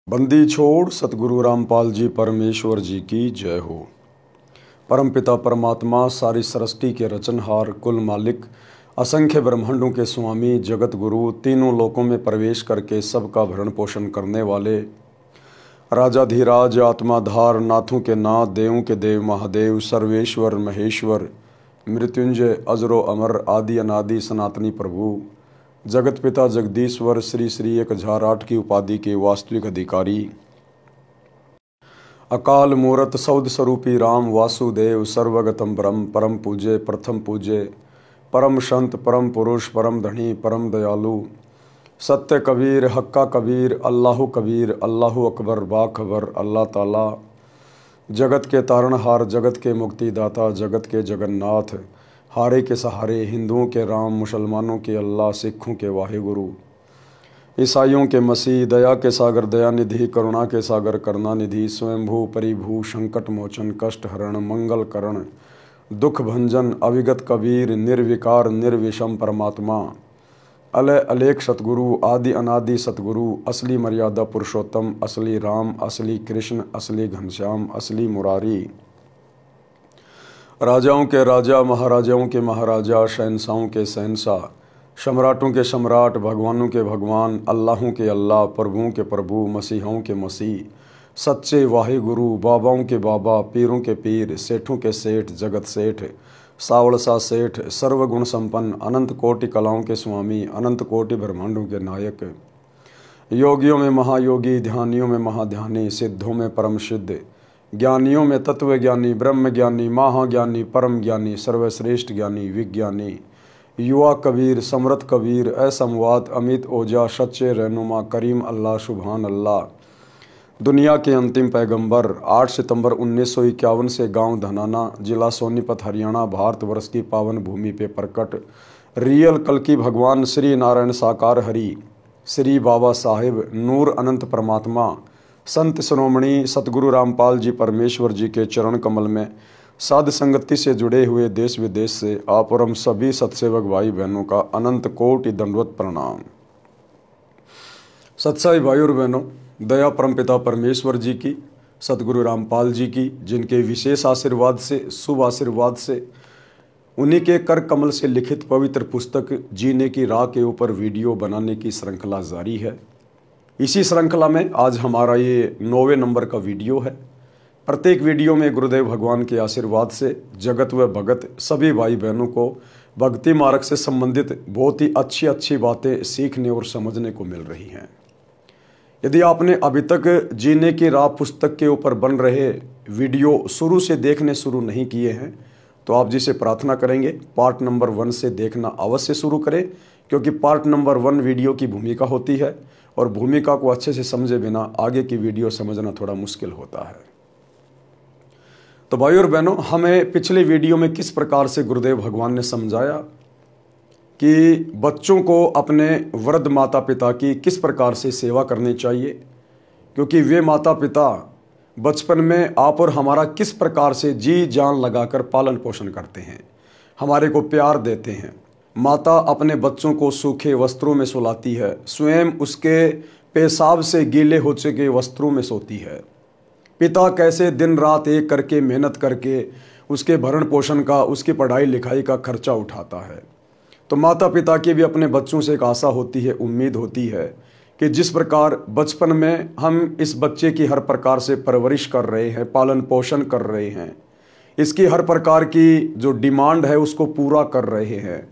बंदी छोड़ सतगुरु रामपाल जी परमेश्वर जी की जय हो। परमपिता परमात्मा सारी सृष्टि के रचनहार, कुल मालिक, असंख्य ब्रह्मांडों के स्वामी, जगत गुरु, तीनों लोकों में प्रवेश करके सबका भरण पोषण करने वाले राजाधिराज, आत्माधार, नाथों के नाथ, देवों के देव, महादेव, सर्वेश्वर, महेश्वर, मृत्युंजय, अजरो अमर, आदि अनादि सनातनी प्रभु, जगत पिता जगदीश्वर, श्री श्री 1008 की उपाधि के वास्तविक अधिकारी, अकाल मूरत सौद स्वरूपी राम वासुदेव, सर्वगतम ब्रह्म, परम पूज्य, प्रथम पूज्य, परम संत, परम पुरुष, परम धनी, परम दयालु, सत्य कबीर, हक्का कबीर, अल्लाह कबीर, अल्लाह अकबर, बाखबर, अल्लाह ताला, जगत के तारणहार, जगत के मुक्तिदाता, जगत के जगन्नाथ, हारे के सहारे, हिंदुओं के राम, मुसलमानों के अल्लाह, सिखों के वाहिगुरु, ईसाइयों के मसीह, दया के सागर दयानिधि, करुणा के सागर करुणानिधि, स्वयंभू परिभू, संकट मोचन, कष्ट हरण, मंगल करण, दुख भंजन, अविगत कबीर, निर्विकार निर्विषम परमात्मा, अलय अलेख सतगुरु, आदि अनादि सतगुरु, असली मर्यादा पुरुषोत्तम, असली राम, असली कृष्ण, असली घनश्याम, असली मुरारी, राजाओं के राजा, महाराजाओं के महाराजा, शहंशाहों के शहंशाह, सम्राटों के सम्राट, भगवानों के भगवान, अल्लाहों के अल्लाह, प्रभुओं के प्रभु, मसीहों के मसीह, सच्चे वाहिगुरु, बाबाओं के बाबा, पीरों के पीर, सेठों के सेठ, जगत सेठ, सावड़सा सेठ, सर्वगुण संपन्न, अनंत कोटि कलाओं के स्वामी, अनंत कोटि ब्रह्मांडों के नायक, योगियों में महायोगी, ध्यानियों में महाध्यानी, सिद्धों में परम सिद्ध, ज्ञानियों में तत्व ज्ञानी, ब्रह्म ज्ञानी, महाज्ञानी, परम ज्ञानी, सर्वश्रेष्ठ ज्ञानी, विज्ञानी, युवा कबीर, समृत कबीर, असमवाद, अमित ओजा, सच्चे रहनुमा, करीम अल्लाह, सुभान अल्लाह, दुनिया के अंतिम पैगंबर, 8 सितंबर 1951 से गांव धनाना, जिला सोनीपत, हरियाणा, भारतवर्ष की पावन भूमि पे प्रकट रियल कल की भगवान श्री नारायण साकार हरि, श्री बाबा साहिब, नूर अनंत परमात्मा, संत श्रोमणी सतगुरु रामपाल जी परमेश्वर जी के चरण कमल में साध संगति से जुड़े हुए देश विदेश से आप और हम सभी सत्सेवक भाई बहनों का अनंत कोटि दंडवत प्रणाम। सत्साई भाई और बहनों, दया परमपिता परमेश्वर जी की, सतगुरु रामपाल जी की, जिनके विशेष आशीर्वाद से, शुभ आशीर्वाद से, उन्हीं के कर कमल से लिखित पवित्र पुस्तक जीने की राह के ऊपर वीडियो बनाने की श्रृंखला जारी है। इसी श्रृंखला में आज हमारा ये 9वें नंबर का वीडियो है। प्रत्येक वीडियो में गुरुदेव भगवान के आशीर्वाद से जगत व भगत सभी भाई बहनों को भक्ति मार्ग से संबंधित बहुत ही अच्छी अच्छी बातें सीखने और समझने को मिल रही हैं। यदि आपने अभी तक जीने की राह पुस्तक के ऊपर बन रहे वीडियो शुरू से देखने शुरू नहीं किए हैं तो आप जिसे प्रार्थना करेंगे पार्ट नंबर 1 से देखना अवश्य शुरू करें, क्योंकि पार्ट नंबर 1 वीडियो की भूमिका होती है और भूमिका को अच्छे से समझे बिना आगे की वीडियो समझना थोड़ा मुश्किल होता है। तो भाई और बहनों, हमें पिछले वीडियो में किस प्रकार से गुरुदेव भगवान ने समझाया कि बच्चों को अपने वृद्ध माता पिता की किस प्रकार से सेवा करनी चाहिए, क्योंकि वे माता पिता बचपन में आप और हमारा किस प्रकार से जी जान लगाकर पालन पोषण करते हैं, हमारे को प्यार देते हैं। माता अपने बच्चों को सूखे वस्त्रों में सुलाती है, स्वयं उसके पेशाब से गीले हो चुके वस्त्रों में सोती है। पिता कैसे दिन रात एक करके मेहनत करके उसके भरण पोषण का, उसकी पढ़ाई लिखाई का खर्चा उठाता है। तो माता पिता की भी अपने बच्चों से एक आशा होती है, उम्मीद होती है कि जिस प्रकार बचपन में हम इस बच्चे की हर प्रकार से परवरिश कर रहे हैं, पालन पोषण कर रहे हैं, इसकी हर प्रकार की जो डिमांड है उसको पूरा कर रहे हैं,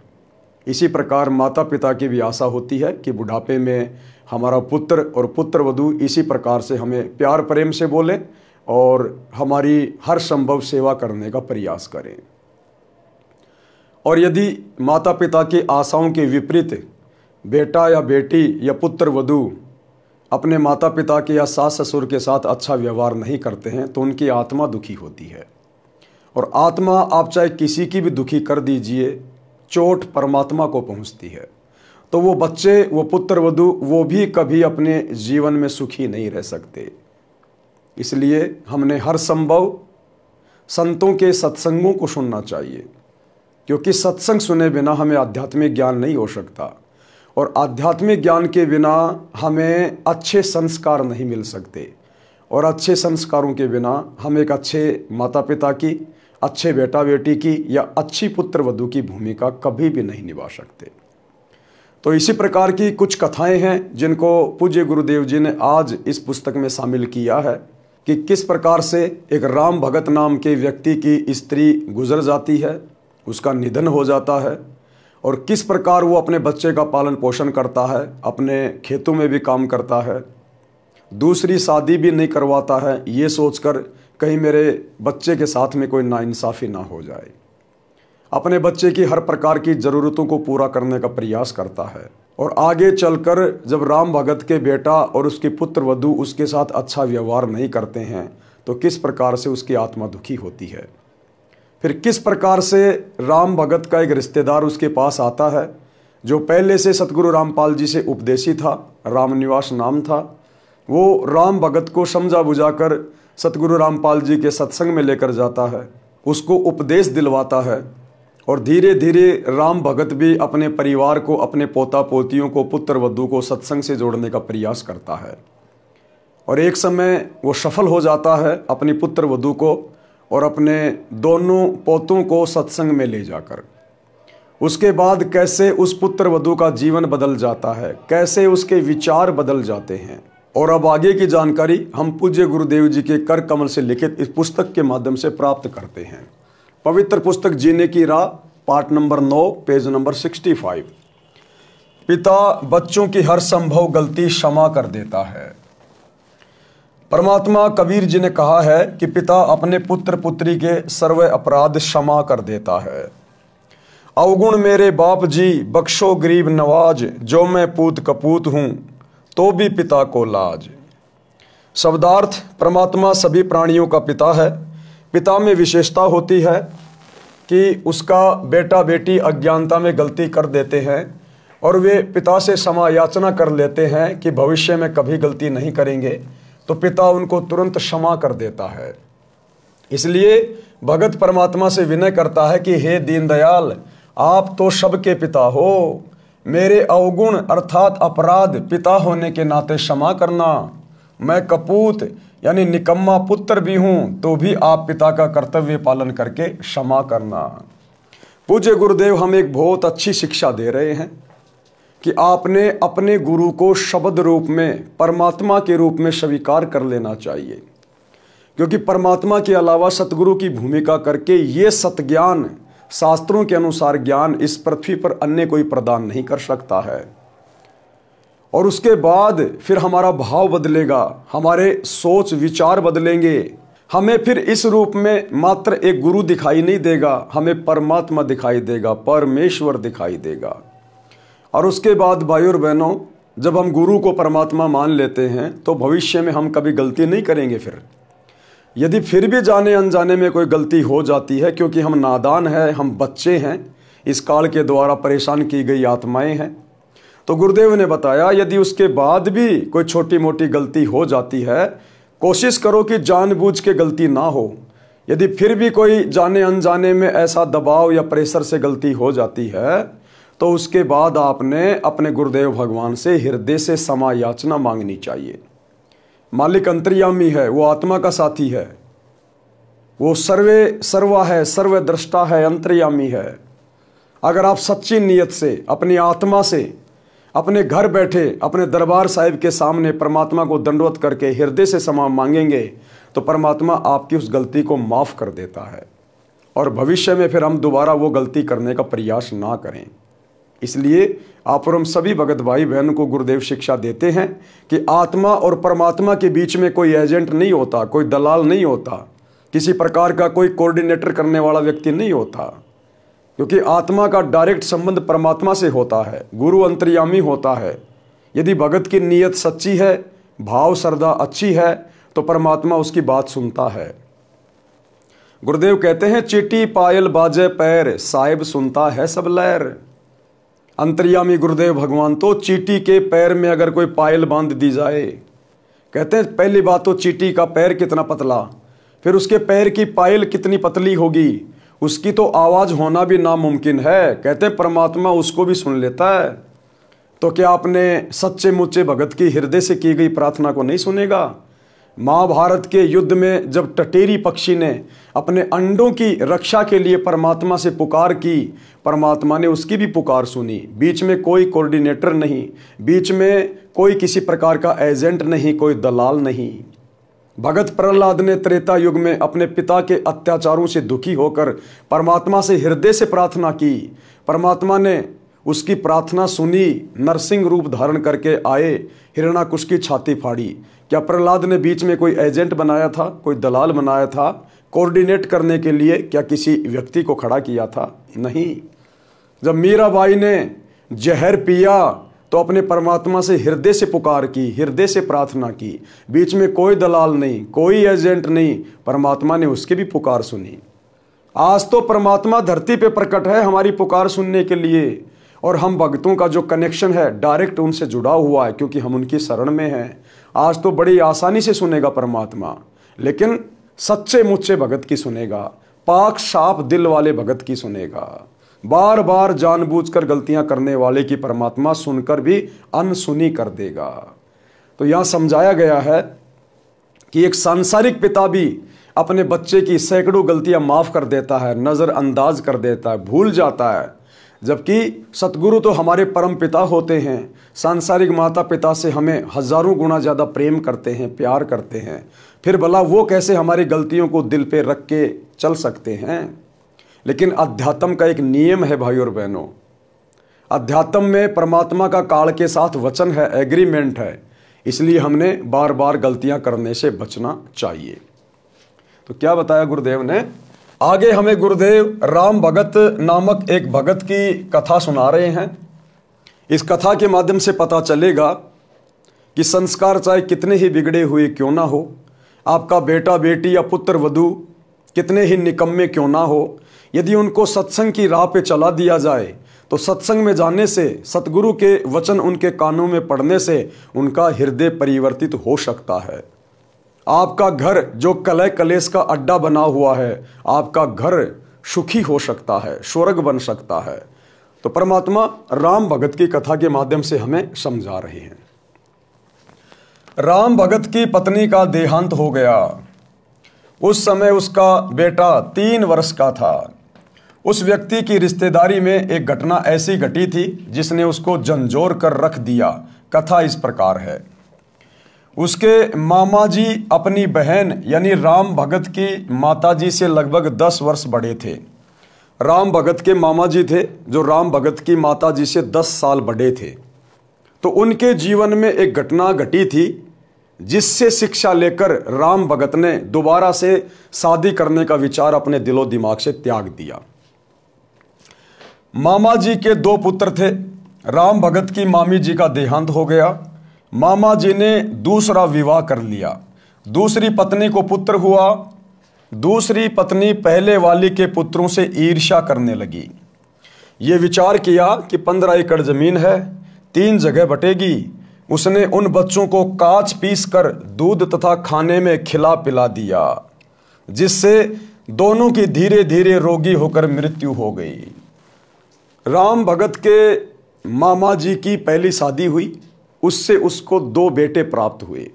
इसी प्रकार माता पिता की भी आशा होती है कि बुढ़ापे में हमारा पुत्र और पुत्र वधू इसी प्रकार से हमें प्यार प्रेम से बोलें और हमारी हर संभव सेवा करने का प्रयास करें। और यदि माता पिता की आशाओं के विपरीत बेटा या बेटी या पुत्र वधू अपने माता पिता के या सास ससुर के साथ अच्छा व्यवहार नहीं करते हैं तो उनकी आत्मा दुखी होती है। और आत्मा आप चाहे किसी की भी दुखी कर दीजिए, चोट परमात्मा को पहुंचती है। तो वो बच्चे, वो पुत्र वधू, वो भी कभी अपने जीवन में सुखी नहीं रह सकते। इसलिए हमने हर संभव संतों के सत्संगों को सुनना चाहिए, क्योंकि सत्संग सुने बिना हमें आध्यात्मिक ज्ञान नहीं हो सकता। और आध्यात्मिक ज्ञान के बिना हमें अच्छे संस्कार नहीं मिल सकते, और अच्छे संस्कारों के बिना हम एक अच्छे माता पिता की, अच्छे बेटा बेटी की या अच्छी पुत्र वधू की भूमिका कभी भी नहीं निभा सकते। तो इसी प्रकार की कुछ कथाएं हैं जिनको पूज्य गुरुदेव जी ने आज इस पुस्तक में शामिल किया है कि किस प्रकार से एक राम भगत नाम के व्यक्ति की स्त्री गुजर जाती है, उसका निधन हो जाता है, और किस प्रकार वो अपने बच्चे का पालन पोषण करता है, अपने खेतों में भी काम करता है, दूसरी शादी भी नहीं करवाता है ये सोचकर कहीं मेरे बच्चे के साथ में कोई नाइंसाफ़ी ना हो जाए। अपने बच्चे की हर प्रकार की ज़रूरतों को पूरा करने का प्रयास करता है, और आगे चलकर जब राम भगत के बेटा और उसकी पुत्र वधू उसके साथ अच्छा व्यवहार नहीं करते हैं तो किस प्रकार से उसकी आत्मा दुखी होती है। फिर किस प्रकार से राम भगत का एक रिश्तेदार उसके पास आता है जो पहले से सतगुरु रामपाल जी से उपदेशी था, रामनिवास नाम था। वो राम भगत को समझा बुझाकर सतगुरु रामपाल जी के सत्संग में लेकर जाता है, उसको उपदेश दिलवाता है, और धीरे धीरे राम भगत भी अपने परिवार को, अपने पोता पोतियों को, पुत्र वधू को सत्संग से जोड़ने का प्रयास करता है। और एक समय वो सफल हो जाता है अपनी पुत्र वधू को और अपने दोनों पोतों को सत्संग में ले जाकर। उसके बाद कैसे उस पुत्र वधू का जीवन बदल जाता है, कैसे उसके विचार बदल जाते हैं, और अब आगे की जानकारी हम पूज्य गुरुदेव जी के कर कमल से लिखित इस पुस्तक के माध्यम से प्राप्त करते हैं। पवित्र पुस्तक जीने की राह, पार्ट नंबर 9, पेज नंबर 65। पिता बच्चों की हर संभव गलती क्षमा कर देता है। परमात्मा कबीर जी ने कहा है कि पिता अपने पुत्र पुत्री के सर्व अपराध क्षमा कर देता है। अवगुण मेरे बाप जी बख्शो गरीब नवाज, जो मैं पूत कपूत हूँ तो भी पिता को लाज। शब्दार्थ, परमात्मा सभी प्राणियों का पिता है। पिता में विशेषता होती है कि उसका बेटा बेटी अज्ञानता में गलती कर देते हैं और वे पिता से क्षमा याचना कर लेते हैं कि भविष्य में कभी गलती नहीं करेंगे, तो पिता उनको तुरंत क्षमा कर देता है। इसलिए भगत परमात्मा से विनय करता है कि हे दीनदयाल, आप तो सबके पिता हो, मेरे अवगुण अर्थात अपराध पिता होने के नाते क्षमा करना। मैं कपूत यानी निकम्मा पुत्र भी हूँ तो भी आप पिता का कर्तव्य पालन करके क्षमा करना। पूज्य गुरुदेव हमें एक बहुत अच्छी शिक्षा दे रहे हैं कि आपने अपने गुरु को शब्द रूप में, परमात्मा के रूप में स्वीकार कर लेना चाहिए, क्योंकि परमात्मा के अलावा सतगुरु की भूमिका करके ये सतज्ञान, शास्त्रों के अनुसार ज्ञान इस पृथ्वी पर अन्य कोई प्रदान नहीं कर सकता है। और उसके बाद फिर हमारा भाव बदलेगा, हमारे सोच विचार बदलेंगे, हमें फिर इस रूप में मात्र एक गुरु दिखाई नहीं देगा, हमें परमात्मा दिखाई देगा, परमेश्वर दिखाई देगा। और उसके बाद भाइयों और बहनों, जब हम गुरु को परमात्मा मान लेते हैं तो भविष्य में हम कभी गलती नहीं करेंगे। फिर यदि फिर भी जाने अनजाने में कोई गलती हो जाती है, क्योंकि हम नादान हैं, हम बच्चे हैं, इस काल के द्वारा परेशान की गई आत्माएं हैं, तो गुरुदेव ने बताया यदि उसके बाद भी कोई छोटी मोटी गलती हो जाती है, कोशिश करो कि जानबूझ के गलती ना हो। यदि फिर भी कोई जाने अनजाने में ऐसा दबाव या प्रेशर से गलती हो जाती है तो उसके बाद आपने अपने गुरुदेव भगवान से हृदय से क्षमा याचना मांगनी चाहिए। मालिक अंतर्यामी है, वो आत्मा का साथी है, वो सर्वे सर्वा है, सर्वद्रष्टा है, अंतर्यामी है। अगर आप सच्ची नीयत से, अपनी आत्मा से, अपने घर बैठे अपने दरबार साहिब के सामने परमात्मा को दंडवत करके हृदय से क्षमा मांगेंगे तो परमात्मा आपकी उस गलती को माफ़ कर देता है, और भविष्य में फिर हम दोबारा वो गलती करने का प्रयास ना करें। इसलिए आप और हम सभी भगत भाई बहन को गुरुदेव शिक्षा देते हैं कि आत्मा और परमात्मा के बीच में कोई एजेंट नहीं होता, कोई दलाल नहीं होता, किसी प्रकार का कोई कोऑर्डिनेटर करने वाला व्यक्ति नहीं होता, क्योंकि आत्मा का डायरेक्ट संबंध परमात्मा से होता है, गुरु अंतर्यामी होता है। यदि भगत की नीयत सच्ची है, भाव श्रद्धा अच्छी है, तो परमात्मा उसकी बात सुनता है। गुरुदेव कहते हैं चीटी पायल बाजे पैर, साहिब सुनता है सब लहर। अंतर्यामी गुरुदेव भगवान तो चीटी के पैर में अगर कोई पायल बांध दी जाए, कहते हैं पहली बात तो चीटी का पैर कितना पतला, फिर उसके पैर की पायल कितनी पतली होगी, उसकी तो आवाज़ होना भी नामुमकिन है। कहते हैं परमात्मा उसको भी सुन लेता है। तो क्या अपने सच्चे मुच्चे भगत की हृदय से की गई प्रार्थना को नहीं सुनेगा? महाभारत के युद्ध में जब टटेरी पक्षी ने अपने अंडों की रक्षा के लिए परमात्मा से पुकार की, परमात्मा ने उसकी भी पुकार सुनी। बीच में कोई कोऑर्डिनेटर नहीं, बीच में कोई किसी प्रकार का एजेंट नहीं, कोई दलाल नहीं। भगत प्रहलाद ने त्रेता युग में अपने पिता के अत्याचारों से दुखी होकर परमात्मा से हृदय से प्रार्थना की। परमात्मा ने उसकी प्रार्थना सुनी, नरसिंह रूप धारण करके आए, हिरण्याकुश की छाती फाड़ी। क्या प्रहलाद ने बीच में कोई एजेंट बनाया था, कोई दलाल बनाया था कोऑर्डिनेट करने के लिए? क्या किसी व्यक्ति को खड़ा किया था? नहीं। जब मीराबाई ने जहर पिया तो अपने परमात्मा से हृदय से पुकार की, हृदय से प्रार्थना की। बीच में कोई दलाल नहीं, कोई एजेंट नहीं, परमात्मा ने उसकी भी पुकार सुनी। आज तो परमात्मा धरती पे प्रकट है हमारी पुकार सुनने के लिए, और हम भक्तों का जो कनेक्शन है डायरेक्ट उनसे जुड़ा हुआ है, क्योंकि हम उनकी शरण में हैं। आज तो बड़ी आसानी से सुनेगा परमात्मा, लेकिन सच्चे मुच्चे भगत की सुनेगा, पाक साफ दिल वाले भगत की सुनेगा। बार बार जानबूझकर गलतियां करने वाले की परमात्मा सुनकर भी अनसुनी कर देगा। तो यहां समझाया गया है कि एक सांसारिक पिता भी अपने बच्चे की सैकड़ों गलतियां माफ कर देता है, नज़रअंदाज कर देता है, भूल जाता है। जबकि सतगुरु तो हमारे परम पिता होते हैं, सांसारिक माता पिता से हमें हजारों गुना ज़्यादा प्रेम करते हैं, प्यार करते हैं। फिर भला वो कैसे हमारी गलतियों को दिल पे रख के चल सकते हैं? लेकिन अध्यात्म का एक नियम है भाई और बहनों, अध्यात्म में परमात्मा का काल के साथ वचन है, एग्रीमेंट है। इसलिए हमने बार बार गलतियां करने से बचना चाहिए। तो क्या बताया गुरुदेव ने? आगे हमें गुरुदेव राम भगत नामक एक भगत की कथा सुना रहे हैं। इस कथा के माध्यम से पता चलेगा कि संस्कार चाहे कितने ही बिगड़े हुए क्यों ना हो, आपका बेटा बेटी या पुत्र वधू कितने ही निकम्मे क्यों ना हो, यदि उनको सत्संग की राह पे चला दिया जाए तो सत्संग में जाने से, सतगुरु के वचन उनके कानों में पढ़ने से उनका हृदय परिवर्तित हो सकता है। आपका घर जो कलह कलेश का अड्डा बना हुआ है, आपका घर सुखी हो सकता है, स्वर्ग बन सकता है। तो परमात्मा राम भगत की कथा के माध्यम से हमें समझा रहे हैं। राम भगत की पत्नी का देहांत हो गया। उस समय उसका बेटा 3 वर्ष का था। उस व्यक्ति की रिश्तेदारी में एक घटना ऐसी घटी थी जिसने उसको झंझोर कर रख दिया। कथा इस प्रकार है। उसके मामा जी अपनी बहन यानी राम भगत की माताजी से लगभग 10 वर्ष बड़े थे। राम भगत के मामा जी थे जो राम भगत की माताजी से 10 साल बड़े थे। तो उनके जीवन में एक घटना घटी थी जिससे शिक्षा लेकर राम भगत ने दोबारा से शादी करने का विचार अपने दिलो दिमाग से त्याग दिया। मामा जी के 2 पुत्र थे। राम भगत की मामी जी का देहांत हो गया। मामा जी ने दूसरा विवाह कर लिया। दूसरी पत्नी को पुत्र हुआ। दूसरी पत्नी पहले वाली के पुत्रों से ईर्ष्या करने लगी। ये विचार किया कि 15 एकड़ जमीन है, 3 जगह बटेगी। उसने उन बच्चों को काच पीस कर दूध तथा खाने में खिला पिला दिया, जिससे दोनों की धीरे धीरे रोगी होकर मृत्यु हो गई। राम भगत के मामा जी की पहली शादी हुई, उससे उसको 2 बेटे प्राप्त हुए।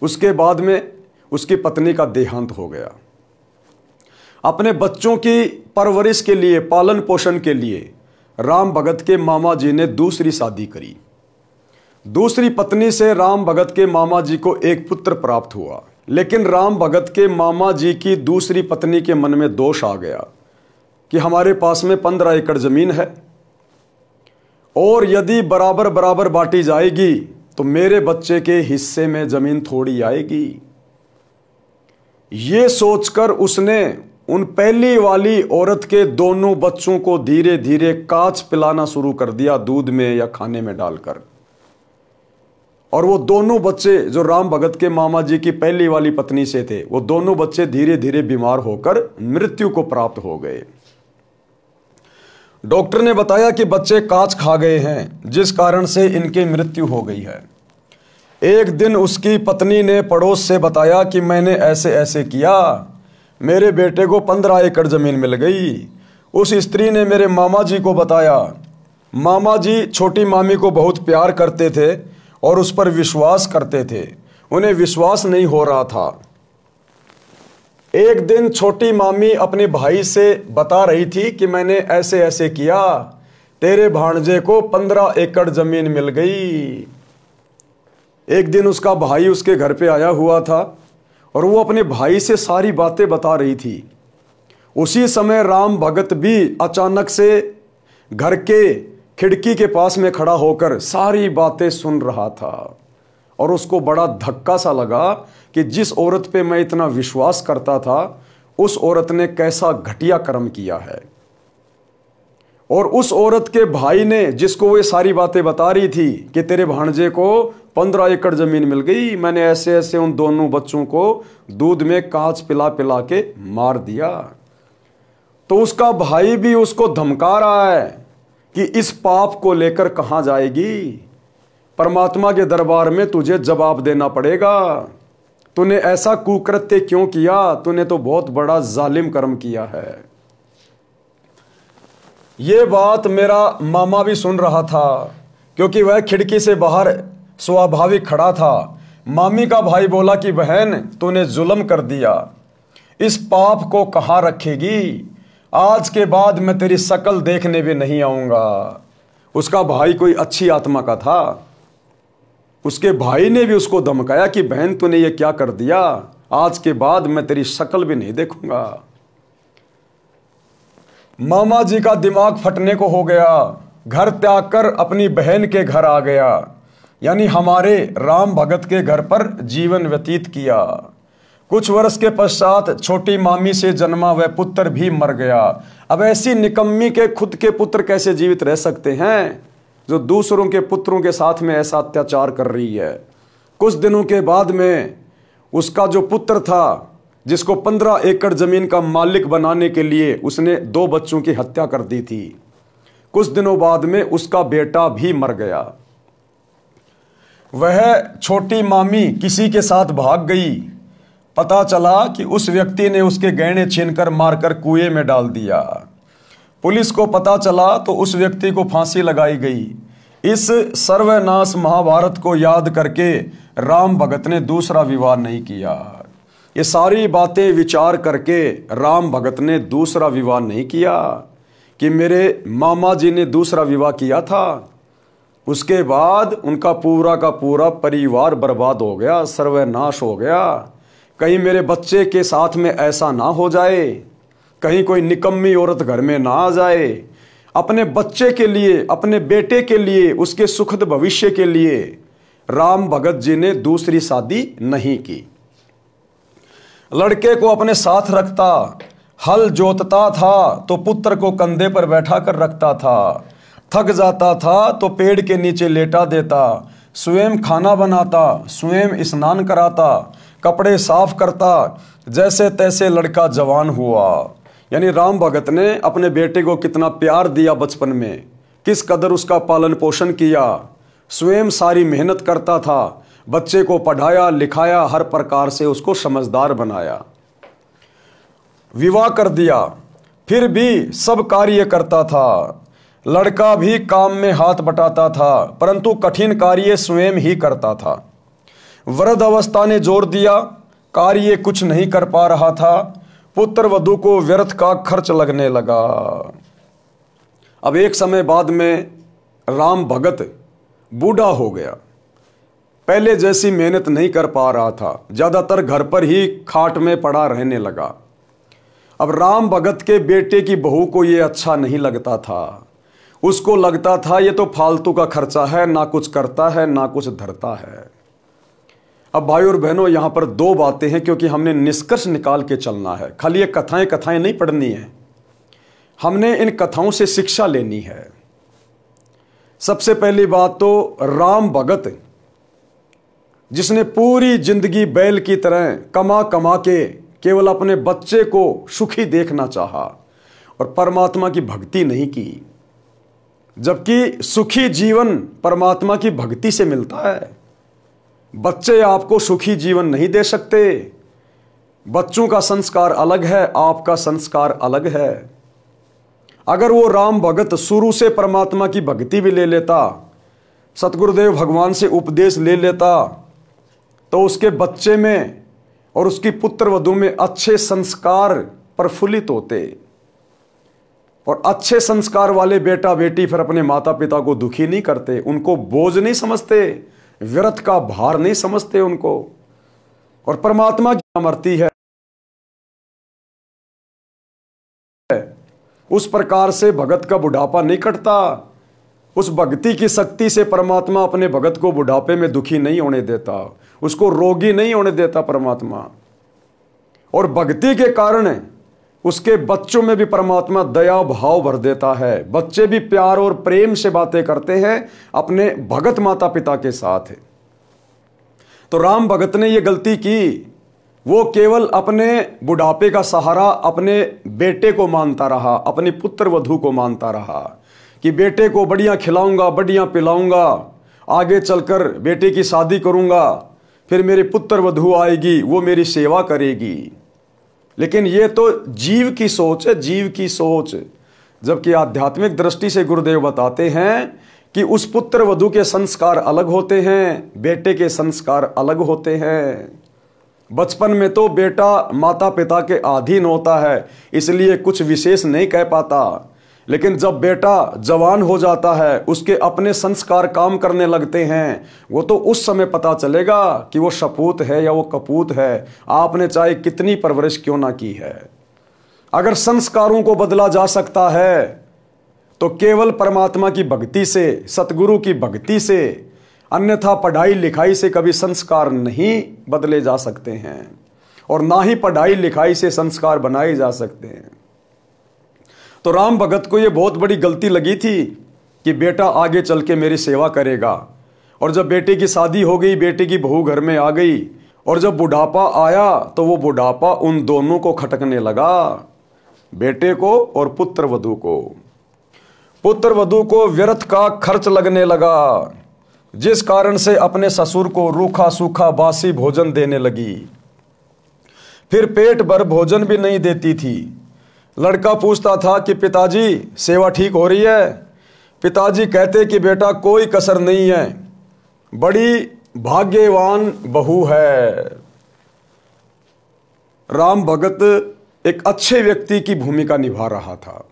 उसके बाद में उसकी पत्नी का देहांत हो गया। अपने बच्चों की परवरिश के लिए, पालन पोषण के लिए राम भगत के मामा जी ने दूसरी शादी करी। दूसरी पत्नी से राम भगत के मामा जी को एक पुत्र प्राप्त हुआ। लेकिन राम भगत के मामा जी की दूसरी पत्नी के मन में दोष आ गया कि हमारे पास में 15 एकड़ जमीन है और यदि बराबर बराबर बांटी जाएगी तो मेरे बच्चे के हिस्से में जमीन थोड़ी आएगी। ये सोचकर उसने उन पहली वाली औरत के दोनों बच्चों को धीरे धीरे काच पिलाना शुरू कर दिया, दूध में या खाने में डालकर। और वो दोनों बच्चे जो राम भगत के मामा जी की पहली वाली पत्नी से थे, वो दोनों बच्चे धीरे धीरे बीमार होकर मृत्यु को प्राप्त हो गए। डॉक्टर ने बताया कि बच्चे काच खा गए हैं, जिस कारण से इनकी मृत्यु हो गई है। एक दिन उसकी पत्नी ने पड़ोस से बताया कि मैंने ऐसे ऐसे किया, मेरे बेटे को 15 एकड़ जमीन मिल गई। उस स्त्री ने मेरे मामा जी को बताया। मामा जी छोटी मामी को बहुत प्यार करते थे और उस पर विश्वास करते थे। उन्हें विश्वास नहीं हो रहा था। एक दिन छोटी मामी अपने भाई से बता रही थी कि मैंने ऐसे ऐसे किया, तेरे भांजे को 15 एकड़ जमीन मिल गई। एक दिन उसका भाई उसके घर पे आया हुआ था और वो अपने भाई से सारी बातें बता रही थी। उसी समय राम भगत भी अचानक से घर के खिड़की के पास में खड़ा होकर सारी बातें सुन रहा था और उसको बड़ा धक्का सा लगा कि जिस औरत पे मैं इतना विश्वास करता था उस औरत ने कैसा घटिया कर्म किया है। और उस औरत के भाई ने, जिसको वो सारी बातें बता रही थी कि तेरे भांजे को 15 एकड़ जमीन मिल गई, मैंने ऐसे ऐसे उन दोनों बच्चों को दूध में कांच पिला पिला के मार दिया, तो उसका भाई भी उसको धमका रहा है कि इस पाप को लेकर कहां जाएगी, परमात्मा के दरबार में तुझे जवाब देना पड़ेगा। तूने ऐसा कुकृत्य क्यों किया, तूने तो बहुत बड़ा जालिम कर्म किया है। ये बात मेरा मामा भी सुन रहा था क्योंकि वह खिड़की से बाहर स्वाभाविक खड़ा था। मामी का भाई बोला कि बहन तूने जुल्म कर दिया, इस पाप को कहाँ रखेगी, आज के बाद मैं तेरी शक्ल देखने भी नहीं आऊँगा। उसका भाई कोई अच्छी आत्मा का था। उसके भाई ने भी उसको धमकाया कि बहन तूने ये क्या कर दिया, आज के बाद मैं तेरी शक्ल भी नहीं देखूंगा। मामा जी का दिमाग फटने को हो गया, घर त्याग कर अपनी बहन के घर आ गया, यानी हमारे राम भगत के घर पर जीवन व्यतीत किया। कुछ वर्ष के पश्चात छोटी मामी से जन्मा वह पुत्र भी मर गया। अब ऐसी निकम्मी के खुद के पुत्र कैसे जीवित रह सकते हैं जो दूसरों के पुत्रों के साथ में ऐसा अत्याचार कर रही है। कुछ दिनों के बाद में उसका जो पुत्र था, जिसको 15 एकड़ जमीन का मालिक बनाने के लिए उसने 2 बच्चों की हत्या कर दी थी, कुछ दिनों बाद में उसका बेटा भी मर गया। वह छोटी मामी किसी के साथ भाग गई। पता चला कि उस व्यक्ति ने उसके गहने छीनकर मारकर कुएं में डाल दिया। पुलिस को पता चला तो उस व्यक्ति को फांसी लगाई गई। इस सर्वनाश महाभारत को याद करके राम भगत ने दूसरा विवाह नहीं किया। ये सारी बातें विचार करके राम भगत ने दूसरा विवाह नहीं किया कि मेरे मामा जी ने दूसरा विवाह किया था। उसके बाद उनका पूरा का पूरा परिवार बर्बाद हो गया, सर्वनाश हो गया। कहीं मेरे बच्चे के साथ में ऐसा ना हो जाए, कहीं कोई निकम्मी औरत घर में ना आ जाए। अपने बच्चे के लिए, अपने बेटे के लिए, उसके सुखद भविष्य के लिए राम भगत जी ने दूसरी शादी नहीं की। लड़के को अपने साथ रखता, हल जोतता था तो पुत्र को कंधे पर बैठा कर रखता था, थक जाता था तो पेड़ के नीचे लेटा देता, स्वयं खाना बनाता, स्वयं स्नान कराता, कपड़े साफ करता, जैसे तैसे लड़का जवान हुआ। यानी राम भगत ने अपने बेटे को कितना प्यार दिया बचपन में, किस कदर उसका पालन पोषण किया, स्वयं सारी मेहनत करता था, बच्चे को पढ़ाया लिखाया, हर प्रकार से उसको समझदार बनाया। विवाह कर दिया, फिर भी सब कार्य करता था। लड़का भी काम में हाथ बटाता था, परंतु कठिन कार्य स्वयं ही करता था। वृद्ध अवस्था ने जोर दिया, कार्य कुछ नहीं कर पा रहा था, पुत्र वधू को व्यर्थ का खर्च लगने लगा। अब एक समय बाद में राम भगत बूढ़ा हो गया, पहले जैसी मेहनत नहीं कर पा रहा था, ज्यादातर घर पर ही खाट में पड़ा रहने लगा। अब राम भगत के बेटे की बहू को यह अच्छा नहीं लगता था। उसको लगता था ये तो फालतू का खर्चा है, ना कुछ करता है ना कुछ धरता है। अब भाई और बहनों, यहां पर 2 बातें हैं, क्योंकि हमने निष्कर्ष निकाल के चलना है। खाली ये कथाएं नहीं पढ़नी है, हमने इन कथाओं से शिक्षा लेनी है। सबसे पहली बात तो राम भगत, जिसने पूरी जिंदगी बैल की तरह कमा कमा के केवल अपने बच्चे को सुखी देखना चाहा और परमात्मा की भक्ति नहीं की, जबकि सुखी जीवन परमात्मा की भक्ति से मिलता है। बच्चे आपको सुखी जीवन नहीं दे सकते। बच्चों का संस्कार अलग है, आपका संस्कार अलग है। अगर वो राम भगत शुरू से परमात्मा की भक्ति भी ले लेता, सतगुरुदेव भगवान से उपदेश ले लेता, तो उसके बच्चे में और उसकी पुत्र वधू में अच्छे संस्कार प्रफुल्लित होते, और अच्छे संस्कार वाले बेटा बेटी फिर अपने माता पिता को दुखी नहीं करते, उनको बोझ नहीं समझते, व्यर्थ का भार नहीं समझते उनको, और परमात्मा की अमरती है। उस प्रकार से भगत का बुढ़ापा नहीं कटता। उस भक्ति की शक्ति से परमात्मा अपने भगत को बुढ़ापे में दुखी नहीं होने देता, उसको रोगी नहीं होने देता परमात्मा। और भक्ति के कारण उसके बच्चों में भी परमात्मा दया भाव भर देता है। बच्चे भी प्यार और प्रेम से बातें करते हैं अपने भगत माता पिता के साथ। तो राम भगत ने यह गलती की, वो केवल अपने बुढ़ापे का सहारा अपने बेटे को मानता रहा, अपनी पुत्र वधू को मानता रहा कि बेटे को बढ़िया खिलाऊंगा, बढ़िया पिलाऊंगा, आगे चलकर बेटे की शादी करूंगा, फिर मेरी पुत्र वधू आएगी, वो मेरी सेवा करेगी। लेकिन ये तो जीव की सोच है, जीव की सोच। जबकि आध्यात्मिक दृष्टि से गुरुदेव बताते हैं कि उस पुत्र वधू के संस्कार अलग होते हैं, बेटे के संस्कार अलग होते हैं। बचपन में तो बेटा माता पिता के अधीन होता है, इसलिए कुछ विशेष नहीं कह पाता। लेकिन जब बेटा जवान हो जाता है, उसके अपने संस्कार काम करने लगते हैं, वो तो उस समय पता चलेगा कि वो सपूत है या वो कपूत है, आपने चाहे कितनी परवरिश क्यों ना की है। अगर संस्कारों को बदला जा सकता है तो केवल परमात्मा की भक्ति से, सतगुरु की भक्ति से, अन्यथा पढ़ाई लिखाई से कभी संस्कार नहीं बदले जा सकते हैं, और ना ही पढ़ाई लिखाई से संस्कार बनाए जा सकते हैं। तो राम भगत को यह बहुत बड़ी गलती लगी थी कि बेटा आगे चल के मेरी सेवा करेगा। और जब बेटे की शादी हो गई, बेटे की बहू घर में आ गई, और जब बुढ़ापा आया तो वो बुढ़ापा उन दोनों को खटकने लगा, बेटे को और पुत्र वधू को। पुत्र वधू को व्यर्थ का खर्च लगने लगा, जिस कारण से अपने ससुर को रूखा सूखा बासी भोजन देने लगी। फिर पेट भर भोजन भी नहीं देती थी। लड़का पूछता था कि पिताजी सेवा ठीक हो रही है? पिताजी कहते कि बेटा कोई कसर नहीं है, बड़ी भाग्यवान बहू है। राम भगत एक अच्छे व्यक्ति की भूमिका निभा रहा था।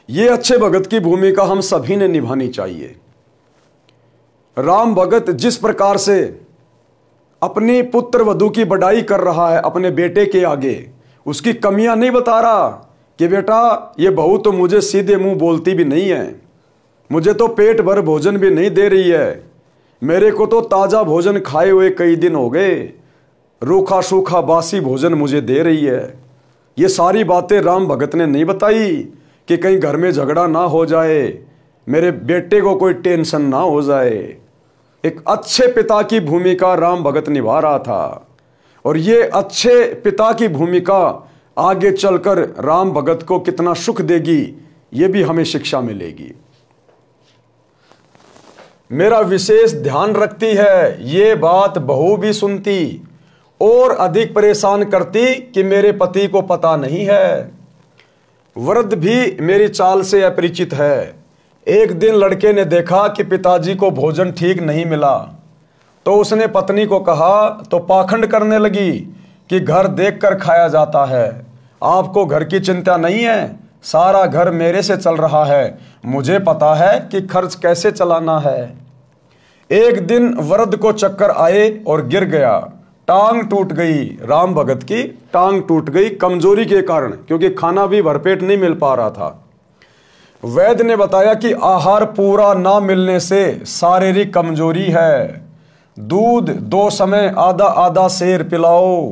यह अच्छे भगत की भूमिका हम सभी ने निभानी चाहिए। राम भगत जिस प्रकार से अपनी पुत्र वधू की बड़ाई कर रहा है अपने बेटे के आगे, उसकी कमियां नहीं बता रहा कि बेटा ये बहू तो मुझे सीधे मुंह बोलती भी नहीं है, मुझे तो पेट भर भोजन भी नहीं दे रही है, मेरे को तो ताजा भोजन खाए हुए कई दिन हो गए, रूखा सूखा बासी भोजन मुझे दे रही है। ये सारी बातें राम भगत ने नहीं बताई कि कहीं घर में झगड़ा ना हो जाए, मेरे बेटे को कोई टेंशन ना हो जाए। एक अच्छे पिता की भूमिका राम भगत निभा रहा था, और ये अच्छे पिता की भूमिका आगे चलकर राम भगत को कितना सुख देगी, ये भी हमें शिक्षा मिलेगी। मेरा विशेष ध्यान रखती है, ये बात बहू भी सुनती और अधिक परेशान करती कि मेरे पति को पता नहीं है। वृद्ध भी मेरी चाल से अपरिचित है। एक दिन लड़के ने देखा कि पिताजी को भोजन ठीक नहीं मिला, तो उसने पत्नी को कहा तो पाखंड करने लगी कि घर देखकर खाया जाता है, आपको घर की चिंता नहीं है, सारा घर मेरे से चल रहा है, मुझे पता है कि खर्च कैसे चलाना है। एक दिन वृद्ध को चक्कर आए और गिर गया, टांग टूट गई। राम भगत की टांग टूट गई कमजोरी के कारण, क्योंकि खाना भी भरपेट नहीं मिल पा रहा था। वैद्य ने बताया कि आहार पूरा ना मिलने से शारीरिक कमजोरी है, दूध 2 समय आधा आधा सेर पिलाओ,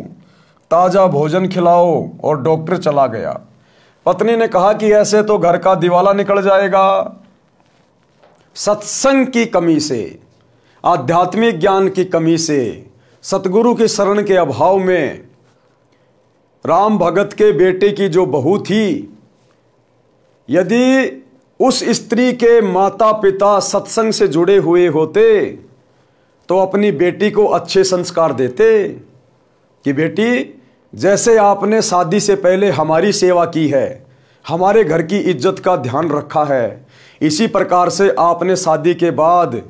ताजा भोजन खिलाओ, और डॉक्टर चला गया। पत्नी ने कहा कि ऐसे तो घर का दिवाला निकल जाएगा। सत्संग की कमी से, आध्यात्मिक ज्ञान की कमी से, सतगुरु की शरण के अभाव में राम भगत के बेटे की जो बहू थी, यदि उस स्त्री के माता पिता सत्संग से जुड़े हुए होते तो अपनी बेटी को अच्छे संस्कार देते कि बेटी, जैसे आपने शादी से पहले हमारी सेवा की है, हमारे घर की इज्जत का ध्यान रखा है। इसी प्रकार से आपने शादी के बाद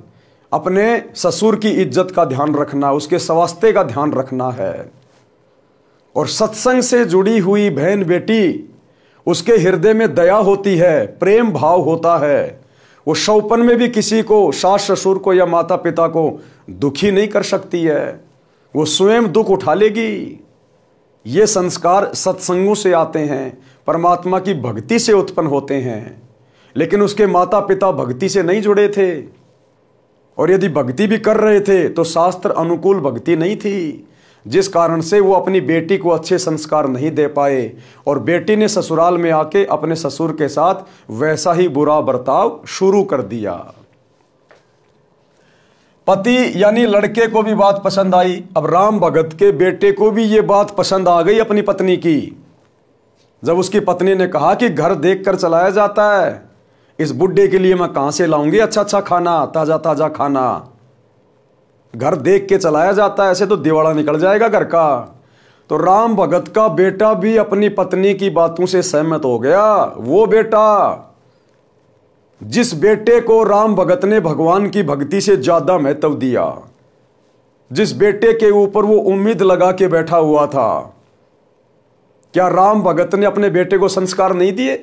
अपने ससुर की इज्जत का ध्यान रखना, उसके स्वास्थ्य का ध्यान रखना है। और सत्संग से जुड़ी हुई बहन बेटी, उसके हृदय में दया होती है, प्रेम भाव होता है। वो शौपन में भी किसी को, सास ससुर को या माता पिता को दुखी नहीं कर सकती है, वो स्वयं दुख उठा लेगी। ये संस्कार सत्संगों से आते हैं, परमात्मा की भक्ति से उत्पन्न होते हैं। लेकिन उसके माता पिता भक्ति से नहीं जुड़े थे, और यदि भक्ति भी कर रहे थे तो शास्त्र अनुकूल भक्ति नहीं थी, जिस कारण से वो अपनी बेटी को अच्छे संस्कार नहीं दे पाए, और बेटी ने ससुराल में आके अपने ससुर के साथ वैसा ही बुरा बर्ताव शुरू कर दिया। पति यानी लड़के को भी बात पसंद आई। अब राम भगत के बेटे को भी ये बात पसंद आ गई अपनी पत्नी की। जब उसकी पत्नी ने कहा कि घर देखकर चलाया जाता है, इस बुड्ढे के लिए मैं कहां से लाऊंगी अच्छा अच्छा खाना, ताजा ताजा खाना, घर देख के चलाया जाता है, ऐसे तो दिवाला निकल जाएगा घर का। तो राम भगत का बेटा भी अपनी पत्नी की बातों से सहमत हो गया। वो बेटा, जिस बेटे को राम भगत ने भगवान की भक्ति से ज्यादा महत्व दिया, जिस बेटे के ऊपर वो उम्मीद लगा के बैठा हुआ था, क्या राम भगत ने अपने बेटे को संस्कार नहीं दिए?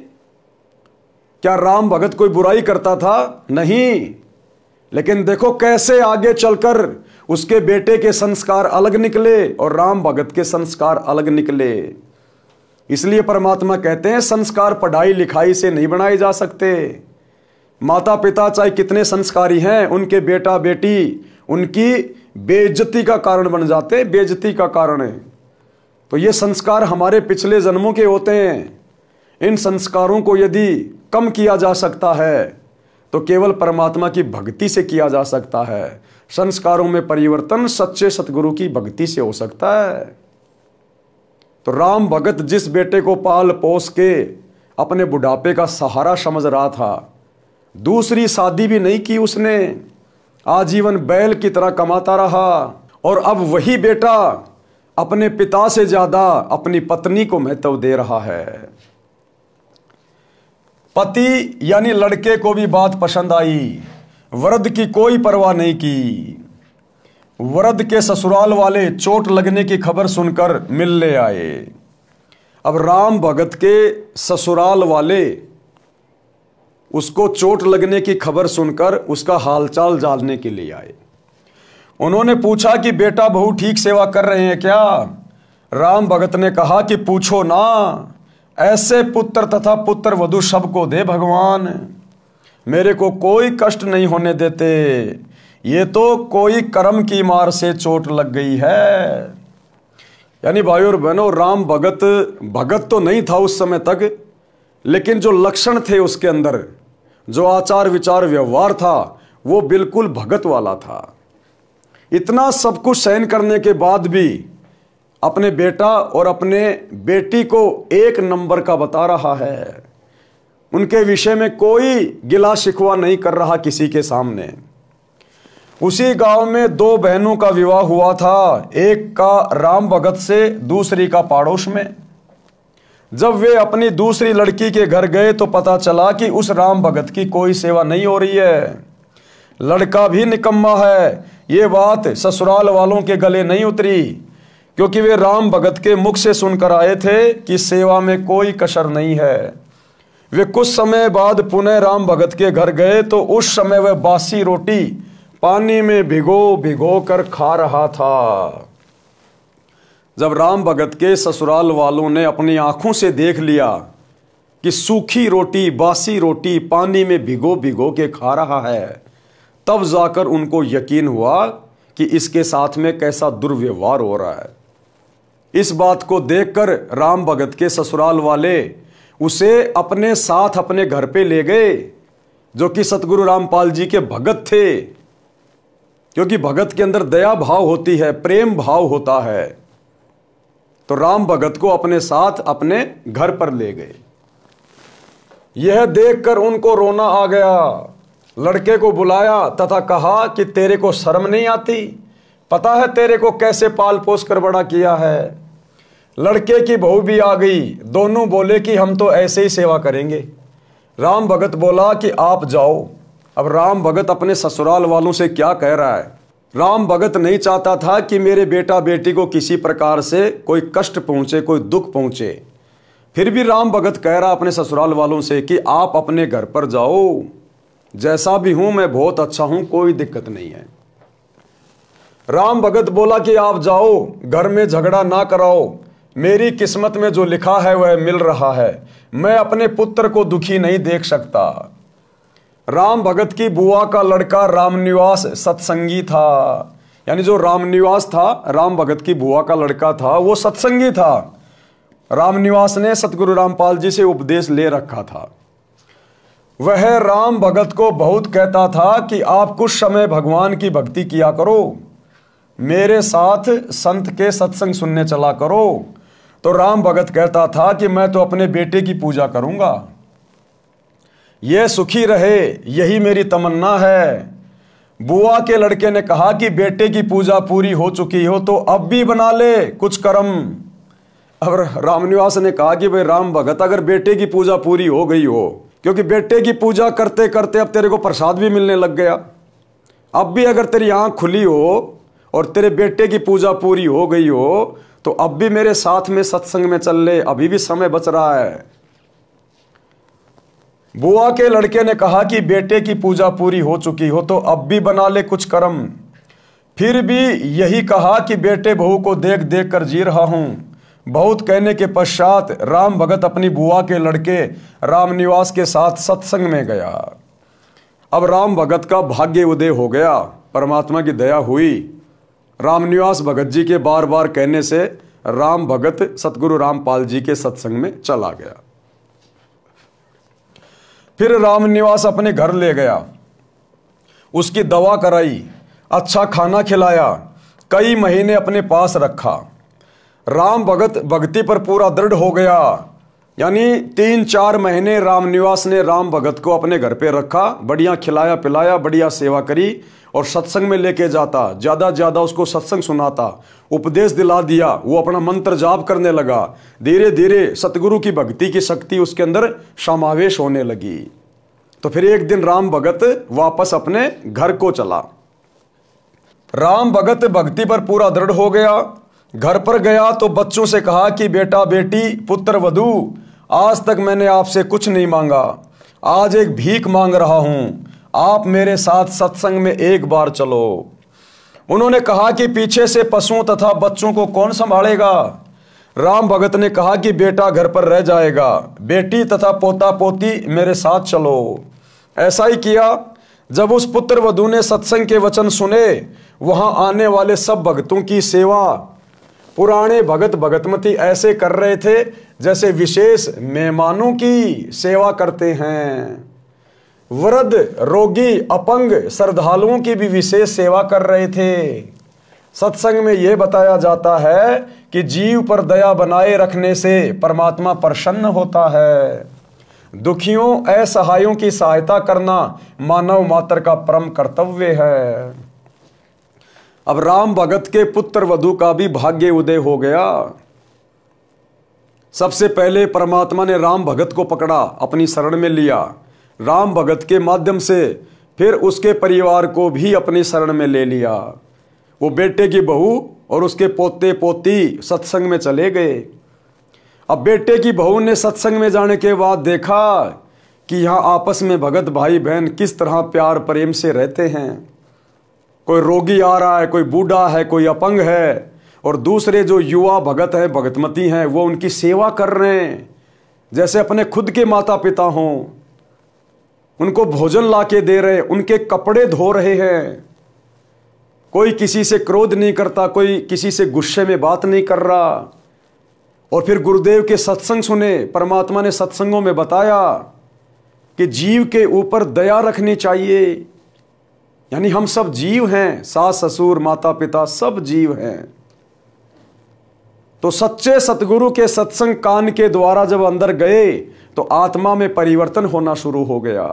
क्या राम भगत कोई बुराई करता था? नहीं। लेकिन देखो कैसे आगे चलकर उसके बेटे के संस्कार अलग निकले और राम भगत के संस्कार अलग निकले। इसलिए परमात्मा कहते हैं संस्कार पढ़ाई लिखाई से नहीं बनाए जा सकते। माता पिता चाहे कितने संस्कारी हैं, उनके बेटा बेटी उनकी बेइज्जती का कारण बन जाते हैं, बेइज्जती का कारण है। तो ये संस्कार हमारे पिछले जन्मों के होते हैं। इन संस्कारों को यदि कम किया जा सकता है तो केवल परमात्मा की भक्ति से किया जा सकता है। संस्कारों में परिवर्तन सच्चे सतगुरु की भक्ति से हो सकता है। तो राम भगत जिस बेटे को पाल पोस के अपने बुढ़ापे का सहारा समझ रहा था, दूसरी शादी भी नहीं की उसने, आजीवन बैल की तरह कमाता रहा। और अब वही बेटा अपने पिता से ज्यादा अपनी पत्नी को महत्व दे रहा है। पति यानी लड़के को भी बात पसंद आई। वृद्ध की कोई परवाह नहीं की। वृद्ध के ससुराल वाले चोट लगने की खबर सुनकर मिलने आए। अब राम भगत के ससुराल वाले उसको चोट लगने की खबर सुनकर उसका हालचाल जानने के लिए आए। उन्होंने पूछा कि बेटा बहू ठीक सेवा कर रहे हैं क्या? राम भगत ने कहा कि पूछो ना, ऐसे पुत्र तथा पुत्र वधू सबको दे भगवान, मेरे को कोई कष्ट नहीं होने देते। ये तो कोई कर्म की मार से चोट लग गई है। यानी भाइयों और बहनों, राम भगत तो नहीं था उस समय तक, लेकिन जो लक्षण थे उसके अंदर, जो आचार विचार व्यवहार था, वो बिल्कुल भगत वाला था। इतना सब कुछ सहन करने के बाद भी अपने बेटा और अपने बेटी को एक नंबर का बता रहा है। उनके विषय में कोई गिला शिकवा नहीं कर रहा किसी के सामने। उसी गांव में दो बहनों का विवाह हुआ था, एक का राम भगत से, दूसरी का पड़ोस में। जब वे अपनी दूसरी लड़की के घर गए तो पता चला कि उस राम भगत की कोई सेवा नहीं हो रही है। लड़का भी निकम्मा है, ये बात ससुराल वालों के गले नहीं उतरी, क्योंकि वे राम भगत के मुख से सुनकर आए थे कि सेवा में कोई कसर नहीं है। वे कुछ समय बाद पुनः राम भगत के घर गए तो उस समय वह बासी रोटी पानी में भिगो भिगो कर खा रहा था। जब राम भगत के ससुराल वालों ने अपनी आंखों से देख लिया कि सूखी रोटी, बासी रोटी पानी में भिगो भिगो के खा रहा है, तब जाकर उनको यकीन हुआ कि इसके साथ में कैसा दुर्व्यवहार हो रहा है। इस बात को देखकर राम भगत के ससुराल वाले उसे अपने साथ अपने घर पे ले गए, जो कि सतगुरु रामपाल जी के भगत थे, क्योंकि भगत के अंदर दया भाव होती है, प्रेम भाव होता है। तो राम भगत को अपने साथ अपने घर पर ले गए। यह देखकर उनको रोना आ गया। लड़के को बुलाया तथा कहा कि तेरे को शर्म नहीं आती? पता है तेरे को कैसे पाल पोस कर बड़ा किया है? लड़के की बहू भी आ गई। दोनों बोले कि हम तो ऐसे ही सेवा करेंगे। राम भगत बोला कि आप जाओ। अब राम भगत अपने ससुराल वालों से क्या कह रहा है? राम भगत नहीं चाहता था कि मेरे बेटा बेटी को किसी प्रकार से कोई कष्ट पहुंचे, कोई दुख पहुंचे। फिर भी राम भगत कह रहा अपने ससुराल वालों से कि आप अपने घर पर जाओ, जैसा भी हूं मैं बहुत अच्छा हूं, कोई दिक्कत नहीं है। राम भगत बोला कि आप जाओ, घर में झगड़ा ना कराओ, मेरी किस्मत में जो लिखा है वह मिल रहा है, मैं अपने पुत्र को दुखी नहीं देख सकता। राम भगत की बुआ का लड़का रामनिवास सत्संगी था, यानी जो रामनिवास था, राम भगत की बुआ का लड़का था, वो सत्संगी था। रामनिवास ने सतगुरु रामपाल जी से उपदेश ले रखा था। वह राम भगत को बहुत कहता था कि आप कुछ समय भगवान की भक्ति किया करो, मेरे साथ संत के सत्संग सुनने चला करो। तो राम भगत कहता था कि मैं तो अपने बेटे की पूजा करूंगा, यह सुखी रहे, यही मेरी तमन्ना है। बुआ के लड़के ने कहा कि बेटे की पूजा पूरी हो चुकी हो तो अब भी बना ले कुछ कर्म। अब रामनिवास ने कहा कि भाई राम भगत, अगर बेटे की पूजा पूरी हो गई हो, क्योंकि बेटे की पूजा करते करते अब तेरे को प्रसाद भी मिलने लग गया, अब भी अगर तेरी आंख खुली हो और तेरे बेटे की पूजा पूरी हो गई हो तो अब भी मेरे साथ में सत्संग में चल ले, अभी भी समय बच रहा है। बुआ के लड़के ने कहा कि बेटे की पूजा पूरी हो चुकी हो तो अब भी बना ले कुछ कर्म। फिर भी यही कहा कि बेटे बहू को देख देख कर जी रहा हूं। बहुत कहने के पश्चात राम भगत अपनी बुआ के लड़के रामनिवास के साथ सत्संग में गया। अब राम भगत का भाग्य उदय हो गया, परमात्मा की दया हुई। रामनिवास भगत जी के बार बार कहने से राम भगत सतगुरु रामपाल जी के सत्संग में चला गया। फिर रामनिवास अपने घर ले गया, उसकी दवा कराई, अच्छा खाना खिलाया, कई महीने अपने पास रखा। राम भगत भक्ति पर पूरा दृढ़ हो गया, यानी 3-4 महीने रामनिवास ने राम भगत को अपने घर पे रखा, बढ़िया खिलाया पिलाया, बढ़िया सेवा करी और सत्संग में लेके जाता, ज़्यादा ज़्यादा उसको सत्संग सुनाता, उपदेश दिला दिया। वो अपना मंत्र जाप करने लगा। धीरे धीरे सतगुरु की भक्ति की शक्ति उसके अंदर समावेश होने लगी। तो फिर एक दिन राम भगत वापस अपने घर को चला। राम भगत भक्ति पर पूरा दृढ़ हो गया। घर पर गया तो बच्चों से कहा कि बेटा बेटी पुत्र वधू, आज तक मैंने आपसे कुछ नहीं मांगा, आज एक भीख मांग रहा हूं, आप मेरे साथ सत्संग में एक बार चलो। उन्होंने कहा कि पीछे से पशुओं तथा बच्चों को कौन संभालेगा? राम भगत ने कहा कि बेटा घर पर रह जाएगा, बेटी तथा पोता पोती मेरे साथ चलो। ऐसा ही किया। जब उस पुत्र वधू ने सत्संग के वचन सुने, वहां आने वाले सब भक्तों की सेवा पुराने भगत भगतमती ऐसे कर रहे थे जैसे विशेष मेहमानों की सेवा करते हैं। वृद्ध, रोगी, अपंग श्रद्धालुओं की भी विशेष सेवा कर रहे थे। सत्संग में यह बताया जाता है कि जीव पर दया बनाए रखने से परमात्मा प्रसन्न होता है। दुखियों, असहायों की सहायता करना मानव मात्र का परम कर्तव्य है। अब राम भगत के पुत्र वधू का भी भाग्य उदय हो गया। सबसे पहले परमात्मा ने राम भगत को पकड़ा, अपनी शरण में लिया। राम भगत के माध्यम से फिर उसके परिवार को भी अपनी शरण में ले लिया। वो बेटे की बहू और उसके पोते पोती सत्संग में चले गए। अब बेटे की बहू ने सत्संग में जाने के बाद देखा कि यहाँ आपस में भगत भाई बहन किस तरह प्यार प्रेम से रहते हैं। कोई रोगी आ रहा है, कोई बूढ़ा है, कोई अपंग है, और दूसरे जो युवा भगत हैं, भगतमती हैं, वो उनकी सेवा कर रहे हैं जैसे अपने खुद के माता पिता हों। उनको भोजन ला के दे रहे, उनके कपड़े धो रहे हैं। कोई किसी से क्रोध नहीं करता, कोई किसी से गुस्से में बात नहीं कर रहा। और फिर गुरुदेव के सत्संग सुने। परमात्मा ने सत्संगों में बताया कि जीव के ऊपर दया रखनी चाहिए, यानी हम सब जीव हैं, सास ससुर माता पिता सब जीव हैं। तो सच्चे सतगुरु के सत्संग कान के द्वारा जब अंदर गए तो आत्मा में परिवर्तन होना शुरू हो गया।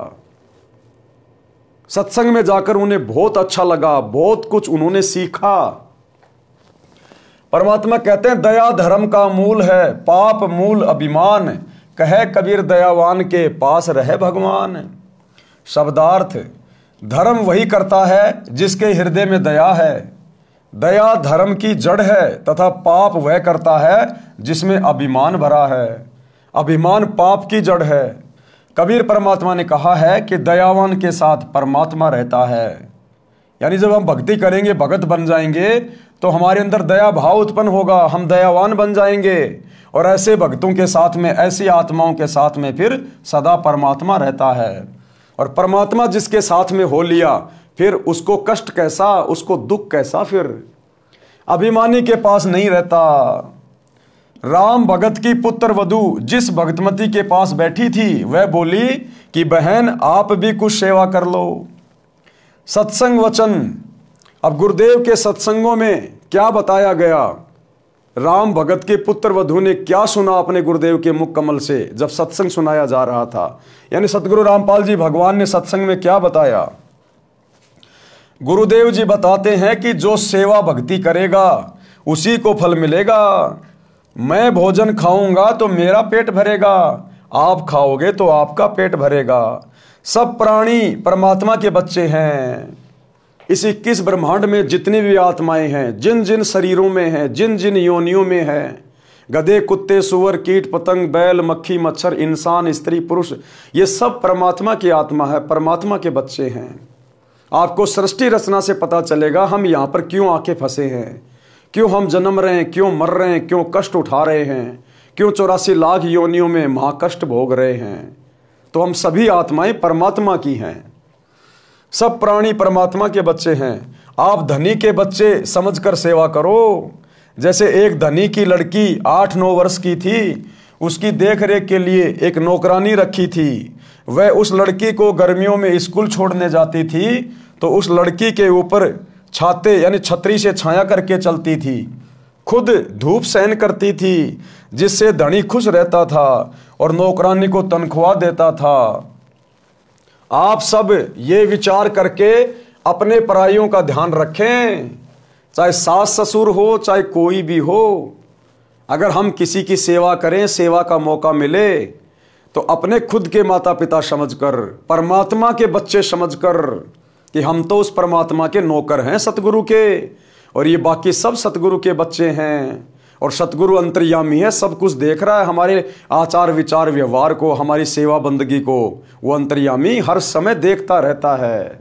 सत्संग में जाकर उन्हें बहुत अच्छा लगा, बहुत कुछ उन्होंने सीखा। परमात्मा कहते हैं दया धर्म का मूल है, पाप मूल अभिमान, कहे कबीर दयावान के पास रहे भगवान। शब्दार्थ, धर्म वही करता है जिसके हृदय में दया है, दया धर्म की जड़ है, तथा पाप वह करता है जिसमें अभिमान भरा है, अभिमान पाप की जड़ है। कबीर परमात्मा ने कहा है कि दयावान के साथ परमात्मा रहता है। यानी जब हम भक्ति करेंगे, भगत बन जाएंगे, तो हमारे अंदर दया भाव उत्पन्न होगा, हम दयावान बन जाएंगे, और ऐसे भक्तों के साथ में, ऐसी आत्माओं के साथ में फिर सदा परमात्मा रहता है। और परमात्मा जिसके साथ में हो लिया, फिर उसको कष्ट कैसा, उसको दुख कैसा, फिर अभिमानी के पास नहीं रहता। राम भगत की पुत्र वधू जिस भगतमती के पास बैठी थी, वह बोली कि बहन आप भी कुछ सेवा कर लो। सत्संग वचन, अब गुरुदेव के सत्संगों में क्या बताया गया, राम भगत के पुत्र वधू ने क्या सुना अपने गुरुदेव के मुख कमल से जब सत्संग सुनाया जा रहा था। यानी सतगुरु रामपाल जी भगवान ने सत्संग में क्या बताया। गुरुदेव जी बताते हैं कि जो सेवा भक्ति करेगा उसी को फल मिलेगा। मैं भोजन खाऊंगा तो मेरा पेट भरेगा, आप खाओगे तो आपका पेट भरेगा। सब प्राणी परमात्मा के बच्चे हैं। इस 21 ब्रह्मांड में जितनी भी आत्माएं हैं, जिन जिन शरीरों में हैं, जिन जिन योनियों में हैं, गधे, कुत्ते, सुअर, कीट, पतंग, बैल, मक्खी, मच्छर, इंसान, स्त्री, पुरुष, ये सब परमात्मा की आत्मा है, परमात्मा के बच्चे हैं। आपको सृष्टि रचना से पता चलेगा हम यहाँ पर क्यों आके फंसे हैं, क्यों हम जन्म रहे हैं, क्यों मर रहे हैं, क्यों कष्ट उठा रहे हैं, क्यों 84 लाख योनियों में महाकष्ट भोग रहे हैं। तो हम सभी आत्माएं परमात्मा की हैं। सब प्राणी परमात्मा के बच्चे हैं। आप धनी के बच्चे समझकर सेवा करो। जैसे एक धनी की लड़की 8-9 वर्ष की थी, उसकी देख रेख के लिए एक नौकरानी रखी थी। वह उस लड़की को गर्मियों में स्कूल छोड़ने जाती थी, तो उस लड़की के ऊपर छाते यानी छतरी से छाया करके चलती थी, खुद धूप सहन करती थी, जिससे धनी खुश रहता था और नौकरानी को तनख्वाह देता था। आप सब ये विचार करके अपने पराइयों का ध्यान रखें, चाहे सास ससुर हो, चाहे कोई भी हो। अगर हम किसी की सेवा करें, सेवा का मौका मिले, तो अपने खुद के माता पिता समझकर, परमात्मा के बच्चे समझकर कि हम तो उस परमात्मा के नौकर हैं सतगुरु के, और ये बाकी सब सतगुरु के बच्चे हैं। और सतगुरु अंतर्यामी है, सब कुछ देख रहा है, हमारे आचार विचार व्यवहार को, हमारी सेवा बंदगी को वो अंतर्यामी हर समय देखता रहता है।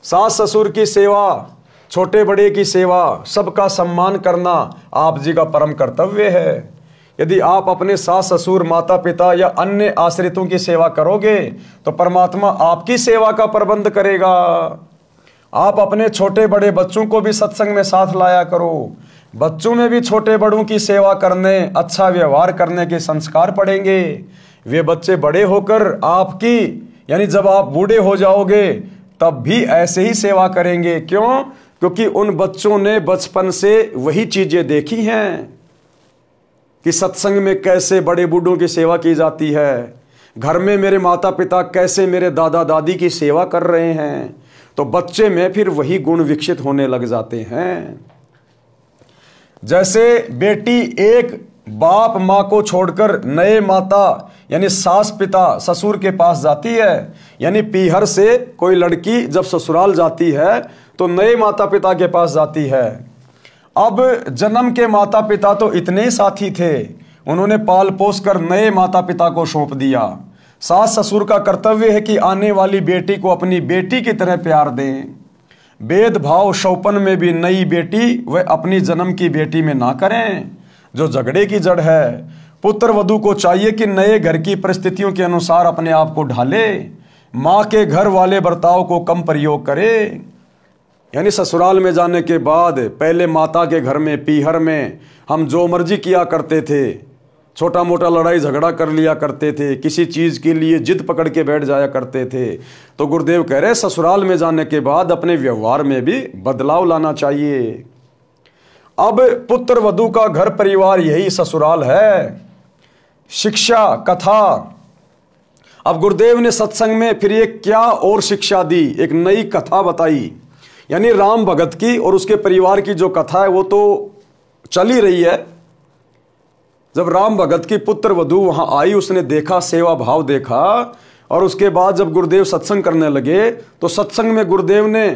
सास ससुर की सेवा, छोटे बड़े की सेवा, सबका सम्मान करना आप जी का परम कर्तव्य है। यदि आप अपने सास ससुर, माता पिता या अन्य आश्रितों की सेवा करोगे, तो परमात्मा आपकी सेवा का प्रबंध करेगा। आप अपने छोटे बड़े बच्चों को भी सत्संग में साथ लाया करो। बच्चों में भी छोटे बड़ों की सेवा करने, अच्छा व्यवहार करने के संस्कार पड़ेंगे। वे बच्चे बड़े होकर आपकी, यानी जब आप बूढ़े हो जाओगे, तब भी ऐसे ही सेवा करेंगे। क्यों? क्योंकि उन बच्चों ने बचपन से वही चीजें देखी हैं कि सत्संग में कैसे बड़े बूढ़ों की सेवा की जाती है, घर में मेरे माता पिता कैसे मेरे दादा दादी की सेवा कर रहे हैं, तो बच्चे में फिर वही गुण विकसित होने लग जाते हैं। जैसे बेटी एक बाप माँ को छोड़कर नए माता यानी सास पिता ससुर के पास जाती है, यानी पीहर से कोई लड़की जब ससुराल जाती है तो नए माता पिता के पास जाती है। अब जन्म के माता पिता तो इतने ही साथी थे, उन्होंने पाल पोस कर नए माता पिता को सौंप दिया। सास ससुर का कर्तव्य है कि आने वाली बेटी को अपनी बेटी की तरह प्यार दें। भेदभाव शौपन में भी नई बेटी वह अपनी जन्म की बेटी में ना करें, जो झगड़े की जड़ है। पुत्र वधू को चाहिए कि नए घर की परिस्थितियों के अनुसार अपने आप को ढाले, माँ के घर वाले बर्ताव को कम प्रयोग करे। यानी ससुराल में जाने के बाद पहले माता के घर में पीहर में हम जो मर्जी किया करते थे, छोटा मोटा लड़ाई झगड़ा कर लिया करते थे, किसी चीज़ के लिए जिद पकड़ के बैठ जाया करते थे। तो गुरुदेव कह रहे ससुराल में जाने के बाद अपने व्यवहार में भी बदलाव लाना चाहिए। अब पुत्र वधू का घर परिवार यही ससुराल है। शिक्षा कथा, अब गुरुदेव ने सत्संग में फिर ये क्या और शिक्षा दी, एक नई कथा बताई। यानी राम भगत की और उसके परिवार की जो कथा है वो तो चल ही रही है। जब राम भगत की पुत्र वधू वहां आई, उसने देखा, सेवा भाव देखा, और उसके बाद जब गुरुदेव सत्संग करने लगे तो सत्संग में गुरुदेव ने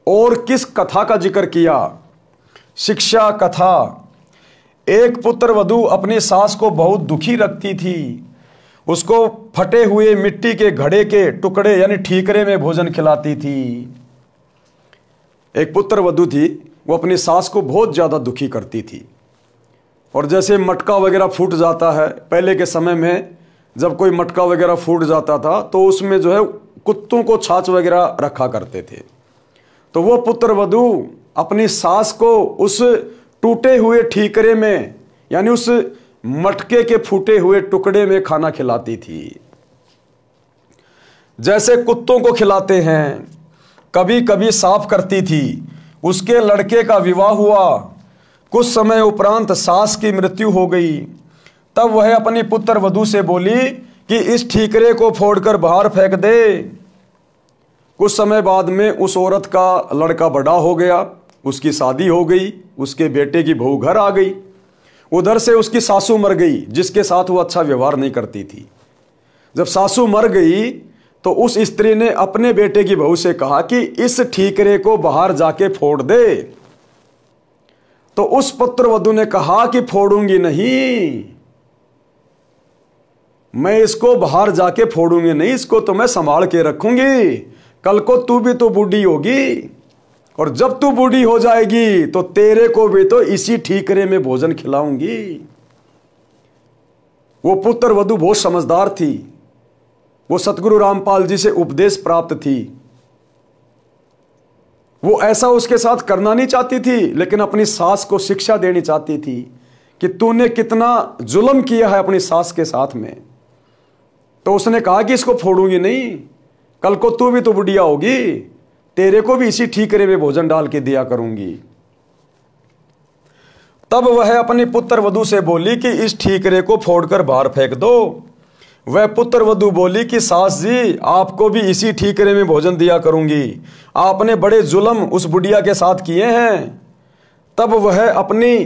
और किस कथा का जिक्र किया? शिक्षा कथा। एक पुत्र वधू अपनी सास को बहुत दुखी रखती थी, उसको फटे हुए मिट्टी के घड़े के टुकड़े यानी ठीकरे में भोजन खिलाती थी। एक पुत्र वधू थी, वो अपनी सास को बहुत ज्यादा दुखी करती थी। और जैसे मटका वगैरह फूट जाता है, पहले के समय में जब कोई मटका वगैरह फूट जाता था तो उसमें जो है कुत्तों को छाछ वगैरह रखा करते थे। तो वो पुत्र वधू अपनी सास को उस टूटे हुए ठीकरे में यानी उस मटके के फूटे हुए टुकड़े में खाना खिलाती थी, जैसे कुत्तों को खिलाते हैं। कभी कभी साफ करती थी। उसके लड़के का विवाह हुआ, कुछ समय उपरांत सास की मृत्यु हो गई। तब वह अपनी पुत्र वधू से बोली कि इस ठीकरे को फोड़कर बाहर फेंक दे। कुछ समय बाद में उस औरत का लड़का बड़ा हो गया, उसकी शादी हो गई, उसके बेटे की बहू घर आ गई। उधर से उसकी सासू मर गई, जिसके साथ वो अच्छा व्यवहार नहीं करती थी। जब सासू मर गई तो उस स्त्री ने अपने बेटे की बहू से कहा कि इस ठीकरे को बाहर जाके फोड़ दे। तो उस पुत्र वधू ने कहा कि फोड़ूंगी नहीं, मैं इसको बाहर जाके फोड़ूंगी नहीं, इसको तो मैं संभाल के रखूंगी। कल को तू भी तो बूढ़ी होगी, और जब तू बूढ़ी हो जाएगी तो तेरे को भी तो इसी ठीकरे में भोजन खिलाऊंगी। वो पुत्र वधू बहुत समझदार थी, वो सतगुरु रामपाल जी से उपदेश प्राप्त थी। वो ऐसा उसके साथ करना नहीं चाहती थी, लेकिन अपनी सास को शिक्षा देनी चाहती थी कि तूने कितना जुल्म किया है अपनी सास के साथ में। तो उसने कहा कि इसको फोड़ूंगी नहीं, कल को तू भी तो बुढ़िया होगी, तेरे को भी इसी ठीकरे में भोजन डाल के दिया करूंगी। तब वह अपनी पुत्र वधू से बोली कि इस ठीकरे को फोड़कर बाहर फेंक दो। वह पुत्र वधू बोली कि सास जी, आपको भी इसी ठीकरे में भोजन दिया करूंगी, आपने बड़े जुल्म उस बुढ़िया के साथ किए हैं। तब वह अपनी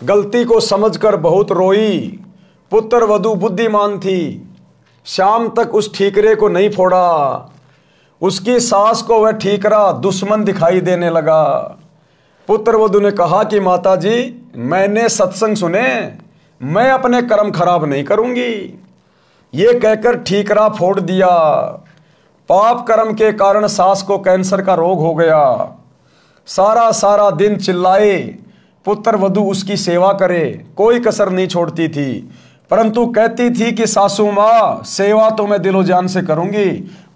गलती को समझकर बहुत रोई। पुत्र वधू बुद्धिमान थी, शाम तक उस ठीकरे को नहीं फोड़ा। उसकी सास को वह ठीकरा दुश्मन दिखाई देने लगा। पुत्र वधू ने कहा कि माता जी, मैंने सत्संग सुने, मैं अपने कर्म खराब नहीं करूंगी। ये कहकर ठीकरा फोड़ दिया। पाप कर्म के कारण सास को कैंसर का रोग हो गया। सारा सारा दिन चिल्लाए, पुत्र वधू उसकी सेवा करे, कोई कसर नहीं छोड़ती थी, परंतु कहती थी कि सासू माँ, सेवा तो मैं दिलो जान से करूंगी,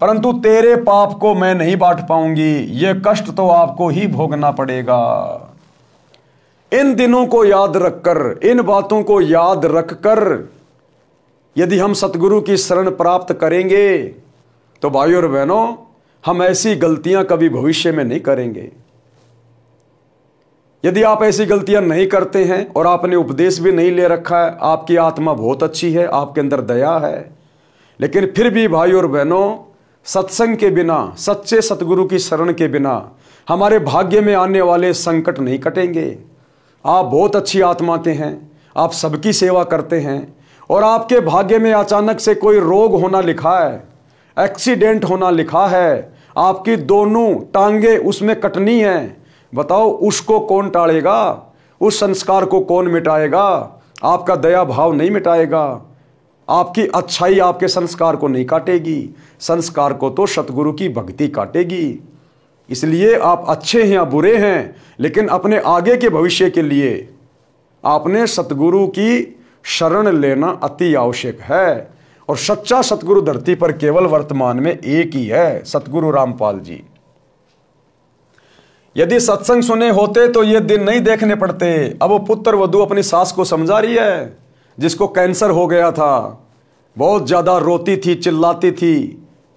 परंतु तेरे पाप को मैं नहीं बांट पाऊंगी, ये कष्ट तो आपको ही भोगना पड़ेगा। इन दिनों को याद रखकर, इन बातों को याद रखकर यदि हम सतगुरु की शरण प्राप्त करेंगे तो भाइयों और बहनों, हम ऐसी गलतियां कभी भविष्य में नहीं करेंगे। यदि आप ऐसी गलतियां नहीं करते हैं और आपने उपदेश भी नहीं ले रखा है, आपकी आत्मा बहुत अच्छी है, आपके अंदर दया है, लेकिन फिर भी भाइयों और बहनों, सत्संग के बिना, सच्चे सतगुरु की शरण के बिना हमारे भाग्य में आने वाले संकट नहीं कटेंगे। आप बहुत अच्छी आत्मा के हैं, आप सबकी सेवा करते हैं, और आपके भाग्य में अचानक से कोई रोग होना लिखा है, एक्सीडेंट होना लिखा है, आपकी दोनों टांगे उसमें कटनी है। बताओ, उसको कौन टालेगा? उस संस्कार को कौन मिटाएगा? आपका दया भाव नहीं मिटाएगा, आपकी अच्छाई आपके संस्कार को नहीं काटेगी, संस्कार को तो सतगुरु की भक्ति काटेगी। इसलिए आप अच्छे हैं या बुरे हैं, लेकिन अपने आगे के भविष्य के लिए आपने सतगुरु की शरण लेना अति आवश्यक है। और सच्चा सतगुरु धरती पर केवल वर्तमान में एक ही है, सतगुरु रामपाल जी। यदि सत्संग सुने होते तो ये दिन नहीं देखने पड़ते। अब वो पुत्र वधू अपनी सास को समझा रही है, जिसको कैंसर हो गया था, बहुत ज्यादा रोती थी, चिल्लाती थी,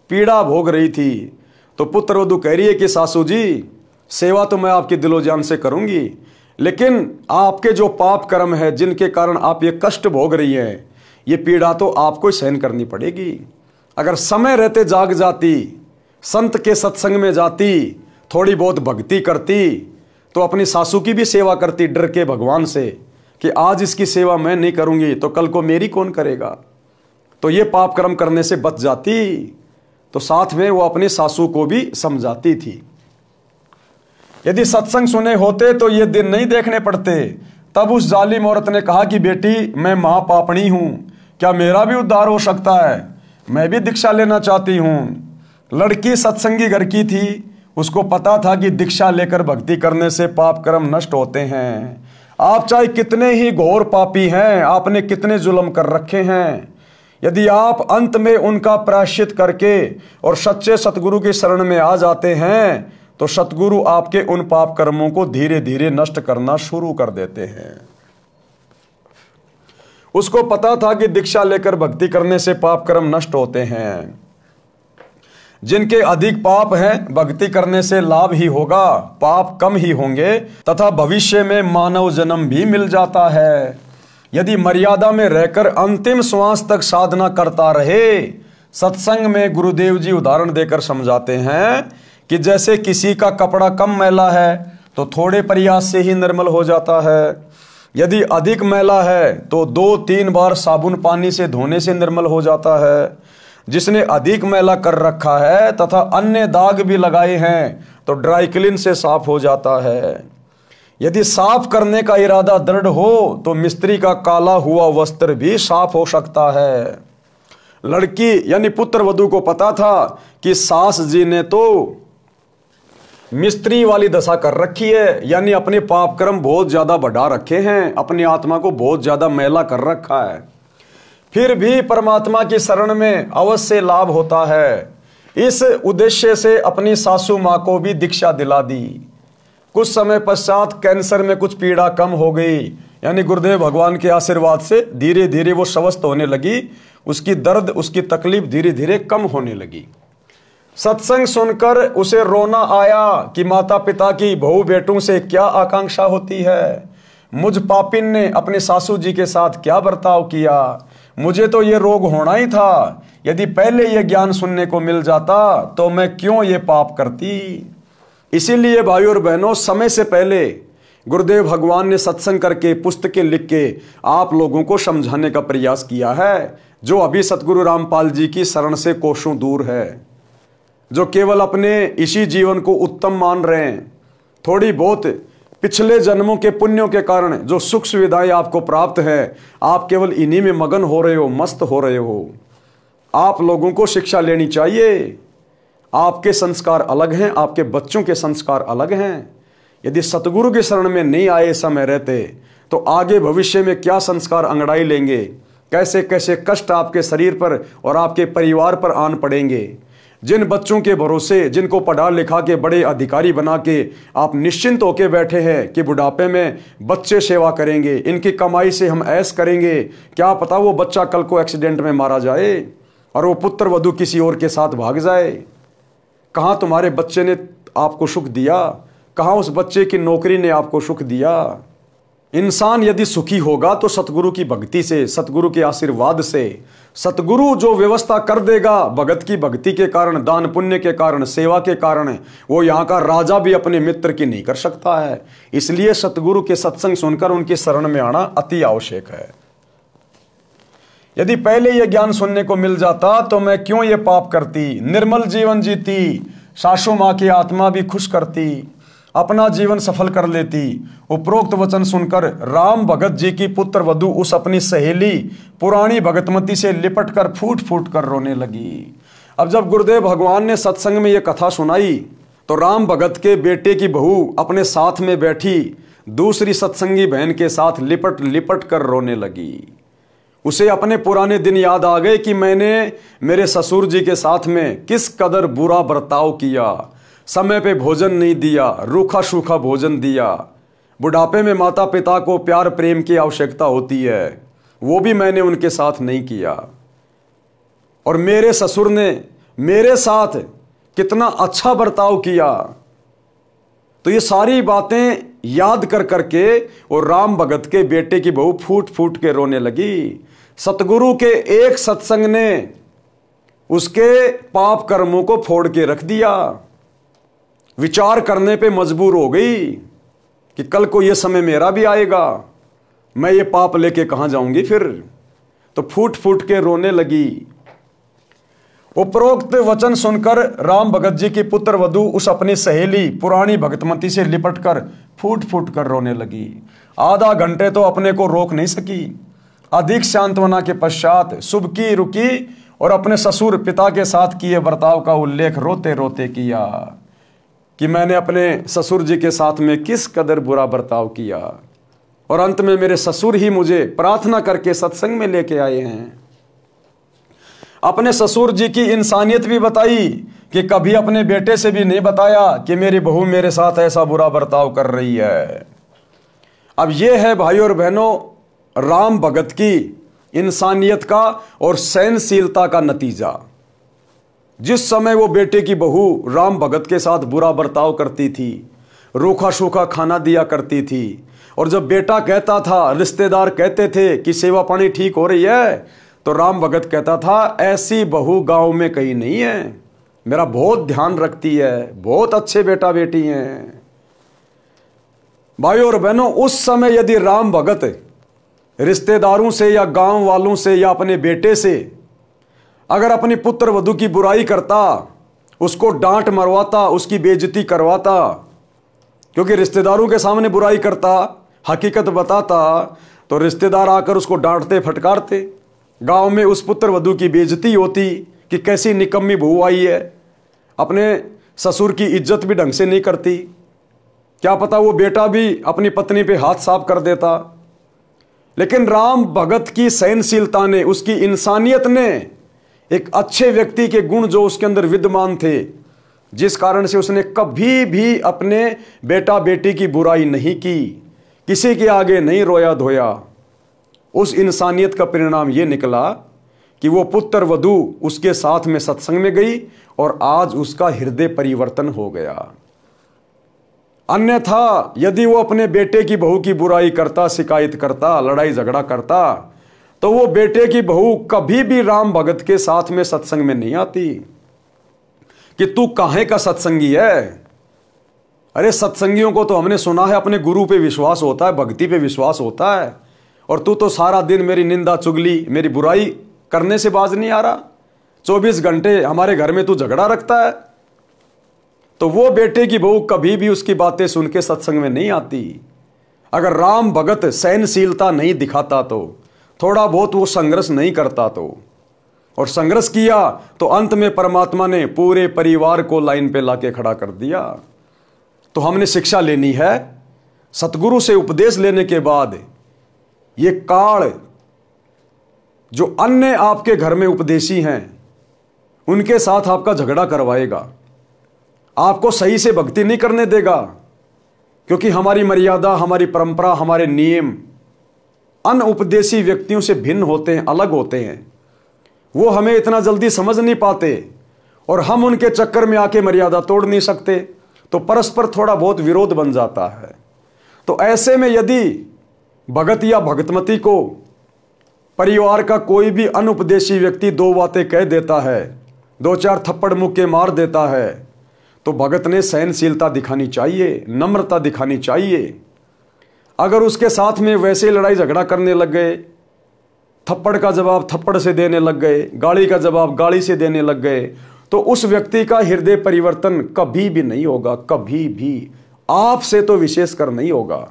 पीड़ा भोग रही थी। तो पुत्र वधू कह रही है कि सासू जी, सेवा तो मैं आपकी दिलो जान से करूंगी, लेकिन आपके जो पाप कर्म है, जिनके कारण आप ये कष्ट भोग रही हैं, ये पीड़ा तो आपको सहन करनी पड़ेगी। अगर समय रहते जाग जाती, संत के सत्संग में जाती, थोड़ी बहुत भक्ति करती तो अपनी सासू की भी सेवा करती डर के भगवान से कि आज इसकी सेवा मैं नहीं करूंगी तो कल को मेरी कौन करेगा, तो ये पाप कर्म करने से बच जाती। तो साथ में वो अपनी सासू को भी समझाती थी। यदि सत्संग सुने होते तो ये दिन नहीं देखने पड़ते। तब उस जालिम औरत ने कहा कि बेटी, मैं महापापणी हूं, क्या मेरा भी उद्धार हो सकता है? मैं भी दीक्षा लेना चाहती हूं। लड़की सत्संगी घर की थी, उसको पता था कि दीक्षा लेकर भक्ति करने से पाप कर्म नष्ट होते हैं। आप चाहे कितने ही घोर पापी हैं, आपने कितने जुल्म कर रखे हैं, यदि आप अंत में उनका प्रायश्चित करके और सच्चे सतगुरु की शरण में आ जाते हैं तो सतगुरु आपके उन पाप कर्मों को धीरे धीरे नष्ट करना शुरू कर देते हैं। उसको पता था कि दीक्षा लेकर भक्ति करने से पाप कर्म नष्ट होते हैं। जिनके अधिक पाप हैं, भक्ति करने से लाभ ही होगा, पाप कम ही होंगे तथा भविष्य में मानव जन्म भी मिल जाता है। यदि मर्यादा में रहकर अंतिम श्वास तक साधना करता रहे। सत्संग में गुरुदेव जी उदाहरण देकर समझाते हैं कि जैसे किसी का कपड़ा कम मैला है तो थोड़े प्रयास से ही निर्मल हो जाता है, यदि अधिक मैला है तो 2-3 बार साबुन पानी से धोने से निर्मल हो जाता है। जिसने अधिक मैला कर रखा है तथा अन्य दाग भी लगाए हैं तो ड्राई क्लीन से साफ हो जाता है। यदि साफ करने का इरादा दृढ़ हो तो मिस्त्री का काला हुआ वस्त्र भी साफ हो सकता है। लड़की यानी पुत्र वधू को पता था कि सास जी ने तो मिस्त्री वाली दशा कर रखी है, यानी अपने पाप कर्म बहुत ज्यादा बढ़ा रखे हैं, अपनी आत्मा को बहुत ज्यादा मैला कर रखा है। फिर भी परमात्मा की शरण में अवश्य लाभ होता है। इस उद्देश्य से अपनी सासू माँ को भी दीक्षा दिला दी। कुछ समय पश्चात कैंसर में कुछ पीड़ा कम हो गई, यानी गुरुदेव भगवान के आशीर्वाद से धीरे धीरे वो स्वस्थ होने लगी। उसकी दर्द, उसकी तकलीफ धीरे धीरे कम होने लगी। सत्संग सुनकर उसे रोना आया कि माता पिता की बहू बेटों से क्या आकांक्षा होती है, मुझ पापिन ने अपने सासू जी के साथ क्या बर्ताव किया, मुझे तो ये रोग होना ही था, यदि पहले ये ज्ञान सुनने को मिल जाता तो मैं क्यों ये पाप करती। इसीलिए भाइयों और बहनों, समय से पहले गुरुदेव भगवान ने सत्संग करके, पुस्तकें लिख के आप लोगों को समझाने का प्रयास किया है, जो अभी सतगुरु रामपाल जी की शरण से कोसों दूर है, जो केवल अपने इसी जीवन को उत्तम मान रहे हैं। थोड़ी बहुत पिछले जन्मों के पुण्यों के कारण जो सुख सुविधाएं आपको प्राप्त है, आप केवल इन्हीं में मगन हो रहे हो, मस्त हो रहे हो। आप लोगों को शिक्षा लेनी चाहिए। आपके संस्कार अलग हैं, आपके बच्चों के संस्कार अलग हैं। यदि सतगुरु के शरण में नहीं आए समय रहते तो आगे भविष्य में क्या संस्कार अंगड़ाई लेंगे, कैसे कैसे कष्ट आपके शरीर पर और आपके परिवार पर आन पड़ेंगे। जिन बच्चों के भरोसे, जिनको पढ़ा लिखा के बड़े अधिकारी बना के आप निश्चिंत होके बैठे हैं कि बुढ़ापे में बच्चे सेवा करेंगे, इनकी कमाई से हम ऐश करेंगे, क्या पता वो बच्चा कल को एक्सीडेंट में मारा जाए और वो पुत्र वधू किसी और के साथ भाग जाए। कहाँ तुम्हारे बच्चे ने आपको सुख दिया, कहाँ उस बच्चे की नौकरी ने आपको सुख दिया। इंसान यदि सुखी होगा तो सतगुरु की भक्ति से, सतगुरु के आशीर्वाद से। सतगुरु जो व्यवस्था कर देगा, भगत की भक्ति के कारण, दान पुण्य के कारण, सेवा के कारण, वो यहाँ का राजा भी अपने मित्र की नहीं कर सकता है। इसलिए सतगुरु के सत्संग सुनकर उनकी शरण में आना अति आवश्यक है। यदि पहले यह ज्ञान सुनने को मिल जाता तो मैं क्यों ये पाप करती, निर्मल जीवन जीती, सासू माँ की आत्मा भी खुश करती, अपना जीवन सफल कर लेती। उपरोक्त वचन सुनकर राम भगत जी की पुत्र वधू उस अपनी सहेली पुरानी भगतमती से लिपट कर फूट फूट कर रोने लगी। अब जब गुरुदेव भगवान ने सत्संग में यह कथा सुनाई तो राम भगत के बेटे की बहू अपने साथ में बैठी दूसरी सत्संगी बहन के साथ लिपट लिपट कर रोने लगी। उसे अपने पुराने दिन याद आ गए कि मैंने मेरे ससुर जी के साथ में किस कदर बुरा बर्ताव किया, समय पे भोजन नहीं दिया, रूखा सूखा भोजन दिया। बुढ़ापे में माता पिता को प्यार प्रेम की आवश्यकता होती है, वो भी मैंने उनके साथ नहीं किया। और मेरे ससुर ने मेरे साथ कितना अच्छा बर्ताव किया। तो ये सारी बातें याद कर करके और राम भगत के बेटे की बहू फूट फूट के रोने लगी। सतगुरु के एक सत्संग ने उसके पाप कर्मों को फोड़ के रख दिया। विचार करने पे मजबूर हो गई कि कल को ये समय मेरा भी आएगा, मैं ये पाप लेके कहां जाऊंगी फिर। तो फूट फूट के रोने लगी। उपरोक्त वचन सुनकर राम भगत जी की पुत्र वधू उस अपनी सहेली पुरानी भगतमती से लिपटकर फूट फूट कर रोने लगी। आधा घंटे तो अपने को रोक नहीं सकी। अधिक सांत्वना के पश्चात सुबकी रुकी और अपने ससुर पिता के साथ किए बर्ताव का उल्लेख रोते रोते किया कि मैंने अपने ससुर जी के साथ में किस कदर बुरा बर्ताव किया, और अंत में मेरे ससुर ही मुझे प्रार्थना करके सत्संग में लेके आए हैं। अपने ससुर जी की इंसानियत भी बताई कि कभी अपने बेटे से भी नहीं बताया कि मेरी बहू मेरे साथ ऐसा बुरा बर्ताव कर रही है। अब यह है भाइयों और बहनों राम भगत की इंसानियत का और सहनशीलता का नतीजा। जिस समय वो बेटे की बहू राम भगत के साथ बुरा बर्ताव करती थी, रूखा सूखा खाना दिया करती थी, और जब बेटा कहता था, रिश्तेदार कहते थे कि सेवा पानी ठीक हो रही है, तो राम भगत कहता था ऐसी बहू गांव में कहीं नहीं है, मेरा बहुत ध्यान रखती है, बहुत अच्छे बेटा बेटी हैं। भाइयों और बहनों, उस समय यदि राम भगत रिश्तेदारों से या गांव वालों से या अपने बेटे से अगर अपनी पुत्र वधू की बुराई करता, उसको डांट मरवाता, उसकी बेइज्जती करवाता, क्योंकि रिश्तेदारों के सामने बुराई करता, हकीकत बताता, तो रिश्तेदार आकर उसको डांटते फटकारते, गांव में उस पुत्र वधू की बेइज्जती होती कि कैसी निकम्मी बहू आई है, अपने ससुर की इज्जत भी ढंग से नहीं करती। क्या पता वो बेटा भी अपनी पत्नी पे हाथ साफ कर देता। लेकिन राम भगत की सहनशीलता ने, उसकी इंसानियत ने, एक अच्छे व्यक्ति के गुण जो उसके अंदर विद्यमान थे, जिस कारण से उसने कभी भी अपने बेटा बेटी की बुराई नहीं की, किसी के आगे नहीं रोया धोया, उस इंसानियत का परिणाम यह निकला कि वो पुत्र वधू उसके साथ में सत्संग में गई और आज उसका हृदय परिवर्तन हो गया। अन्यथा यदि वो अपने बेटे की बहू की बुराई करता, शिकायत करता, लड़ाई झगड़ा करता, तो वो बेटे की बहू कभी भी राम भगत के साथ में सत्संग में नहीं आती कि तू काहे का सत्संगी है। अरे सत्संगियों को तो हमने सुना है अपने गुरु पे विश्वास होता है, भक्ति पे विश्वास होता है, और तू तो सारा दिन मेरी निंदा चुगली, मेरी बुराई करने से बाज नहीं आ रहा। 24 घंटे हमारे घर में तू झगड़ा रखता है। तो वो बेटे की बहू कभी भी उसकी बातें सुन के सत्संग में नहीं आती। अगर राम भगत सहनशीलता नहीं दिखाता, तो थोड़ा बहुत वो संघर्ष नहीं करता, तो और संघर्ष किया तो अंत में परमात्मा ने पूरे परिवार को लाइन पे लाके खड़ा कर दिया। तो हमने शिक्षा लेनी है, सतगुरु से उपदेश लेने के बाद ये काल जो अन्य आपके घर में उपदेशी हैं उनके साथ आपका झगड़ा करवाएगा, आपको सही से भक्ति नहीं करने देगा, क्योंकि हमारी मर्यादा, हमारी परंपरा, हमारे नियम अन्य उपदेशी व्यक्तियों से भिन्न होते हैं, अलग होते हैं। वो हमें इतना जल्दी समझ नहीं पाते और हम उनके चक्कर में आके मर्यादा तोड़ नहीं सकते, तो परस्पर थोड़ा बहुत विरोध बन जाता है। तो ऐसे में यदि भगत या भगतमती को परिवार का कोई भी अनुपदेशी व्यक्ति दो बातें कह देता है, दो चार थप्पड़ मुक्के मार देता है, तो भगत ने सहनशीलता दिखानी चाहिए, नम्रता दिखानी चाहिए। अगर उसके साथ में वैसे लड़ाई झगड़ा करने लग गए, थप्पड़ का जवाब थप्पड़ से देने लग गए, गाली का जवाब गाली से देने लग गए, तो उस व्यक्ति का हृदय परिवर्तन कभी भी नहीं होगा, कभी भी, आपसे तो विशेषकर नहीं होगा।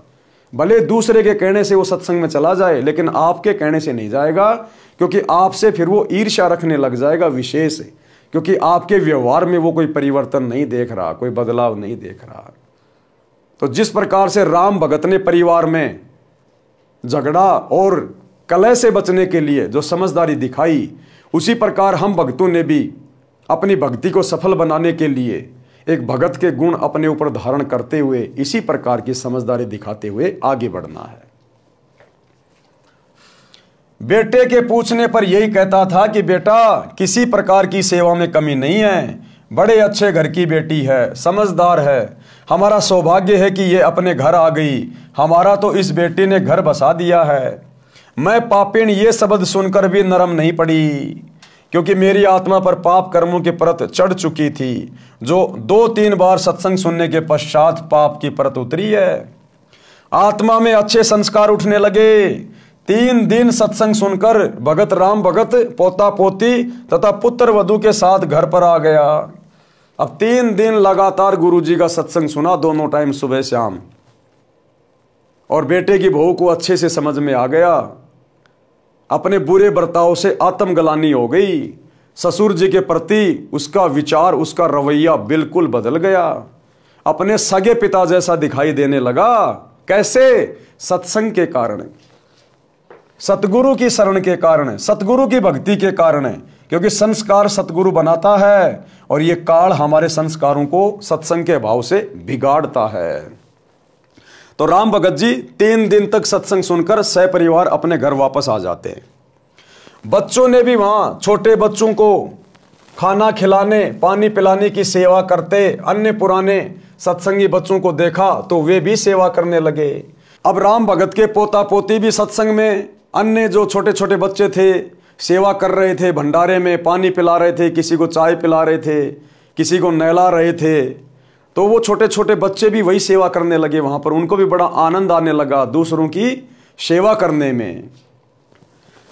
भले दूसरे के कहने से वो सत्संग में चला जाए, लेकिन आपके कहने से नहीं जाएगा, क्योंकि आपसे फिर वो ईर्ष्या रखने लग जाएगा विशेष, क्योंकि आपके व्यवहार में वो कोई परिवर्तन नहीं देख रहा, कोई बदलाव नहीं देख रहा। तो जिस प्रकार से राम भगत ने परिवार में झगड़ा और कलह से बचने के लिए जो समझदारी दिखाई, उसी प्रकार हम भक्तों ने भी अपनी भक्ति को सफल बनाने के लिए एक भगत के गुण अपने ऊपर धारण करते हुए इसी प्रकार की समझदारी दिखाते हुए आगे बढ़ना है। बेटे के पूछने पर यही कहता था कि बेटा किसी प्रकार की सेवा में कमी नहीं है, बड़े अच्छे घर की बेटी है, समझदार है, हमारा सौभाग्य है कि ये अपने घर आ गई, हमारा तो इस बेटी ने घर बसा दिया है। मैं पापिन ये शब्द सुनकर भी नरम नहीं पड़ी, क्योंकि मेरी आत्मा पर पाप कर्मों की परत चढ़ चुकी थी, जो 2-3 बार सत्संग सुनने के पश्चात पाप की परत उतरी है। आत्मा में अच्छे संस्कार उठने लगे। 3 दिन सत्संग सुनकर भगत राम भगत पोता पोती तथा पुत्र वधू के साथ घर पर आ गया। अब 3 दिन लगातार गुरुजी का सत्संग सुना, दोनों टाइम सुबह शाम, और बेटे की बहू को अच्छे से समझ में आ गया। अपने बुरे बर्ताव से आत्मग्लानि हो गई। ससुर जी के प्रति उसका विचार, उसका रवैया बिल्कुल बदल गया। अपने सगे पिता जैसा दिखाई देने लगा। कैसे? सत्संग के कारण, सतगुरु की शरण के कारण, सतगुरु की भक्ति के कारण। क्योंकि संस्कार सतगुरु बनाता है और ये काल हमारे संस्कारों को सत्संग के भाव से बिगाड़ता है। तो राम भगत जी 3 दिन तक सत्संग सुनकर सपरिवार अपने घर वापस आ जाते हैं। बच्चों ने भी वहां छोटे बच्चों को खाना खिलाने, पानी पिलाने की सेवा करते। अन्य पुराने सत्संगी बच्चों को देखा तो वे भी सेवा करने लगे। अब राम भगत के पोता पोती भी सत्संग में अन्य जो छोटे छोटे बच्चे थे सेवा कर रहे थे। भंडारे में पानी पिला रहे थे, किसी को चाय पिला रहे थे, किसी को नहला रहे थे। तो वो छोटे छोटे बच्चे भी वही सेवा करने लगे वहां पर। उनको भी बड़ा आनंद आने लगा दूसरों की सेवा करने में।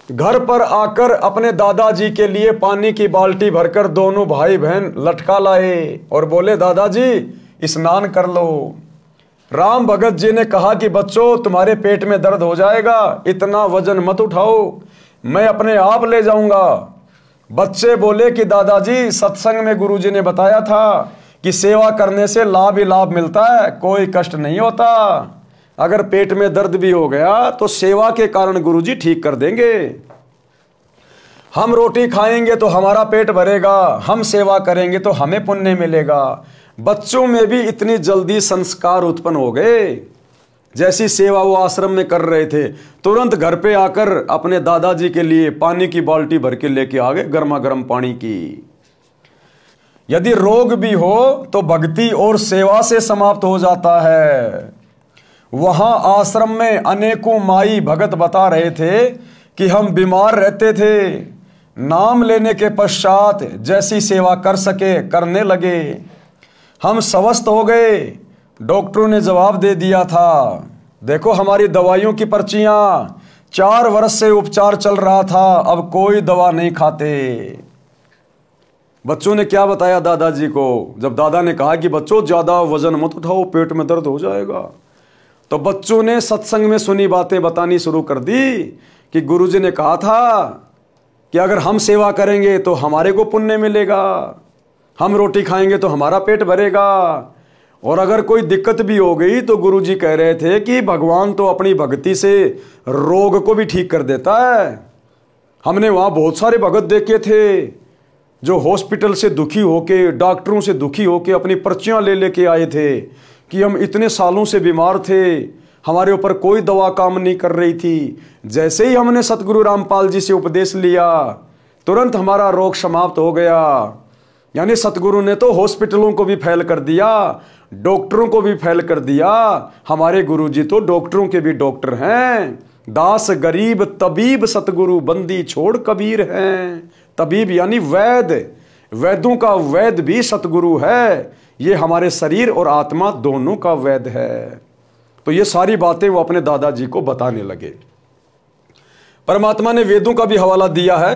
घर पर आकर अपने दादाजी के लिए पानी की बाल्टी भरकर दोनों भाई बहन लटका लाए और बोले, दादाजी स्नान कर लो। राम भगत जी ने कहा कि बच्चों, तुम्हारे पेट में दर्द हो जाएगा, इतना वजन मत उठाओ, मैं अपने आप ले जाऊंगा। बच्चे बोले कि दादाजी, सत्संग में गुरुजी ने बताया था कि सेवा करने से लाभ ही लाभ मिलता है, कोई कष्ट नहीं होता। अगर पेट में दर्द भी हो गया तो सेवा के कारण गुरुजी ठीक कर देंगे। हम रोटी खाएंगे तो हमारा पेट भरेगा, हम सेवा करेंगे तो हमें पुण्य मिलेगा। बच्चों में भी इतनी जल्दी संस्कार उत्पन्न हो गए। जैसी सेवा वो आश्रम में कर रहे थे, तुरंत घर पे आकर अपने दादाजी के लिए पानी की बाल्टी भर के लेके आ गए, गर्मा गर्म पानी की। यदि रोग भी हो तो भक्ति और सेवा से समाप्त हो जाता है। वहां आश्रम में अनेकों माई भगत बता रहे थे कि हम बीमार रहते थे, नाम लेने के पश्चात जैसी सेवा कर सके करने लगे। हम स्वस्थ हो गए। डॉक्टरों ने जवाब दे दिया था, देखो हमारी दवाइयों की पर्चियां, 4 वर्ष से उपचार चल रहा था, अब कोई दवा नहीं खाते। बच्चों ने क्या बताया दादाजी को? जब दादा ने कहा कि बच्चों ज्यादा वजन मत उठाओ, पेट में दर्द हो जाएगा, तो बच्चों ने सत्संग में सुनी बातें बतानी शुरू कर दी कि गुरुजी ने कहा था कि अगर हम सेवा करेंगे तो हमारे को पुण्य मिलेगा, हम रोटी खाएंगे तो हमारा पेट भरेगा, और अगर कोई दिक्कत भी हो गई तो गुरुजी कह रहे थे कि भगवान तो अपनी भक्ति से रोग को भी ठीक कर देता है। हमने वहां बहुत सारे भगत देखे थे जो हॉस्पिटल से दुखी होके, डॉक्टरों से दुखी होके अपनी पर्चियां ले लेके आए थे कि हम इतने सालों से बीमार थे, हमारे ऊपर कोई दवा काम नहीं कर रही थी। जैसे ही हमने सतगुरु रामपाल जी से उपदेश लिया, तुरंत हमारा रोग समाप्त हो गया। यानी सतगुरु ने तो हॉस्पिटलों को भी फैल कर दिया, डॉक्टरों को भी फैल कर दिया। हमारे गुरुजी तो डॉक्टरों के भी डॉक्टर हैं। दास गरीब तबीब सतगुरु बंदी छोड़ कबीर हैं। तबीब यानी वैद, वैदों का वैद भी सतगुरु है। ये हमारे शरीर और आत्मा दोनों का वैद है। तो ये सारी बातें वो अपने दादाजी को बताने लगे। परमात्मा ने वेदों का भी हवाला दिया है।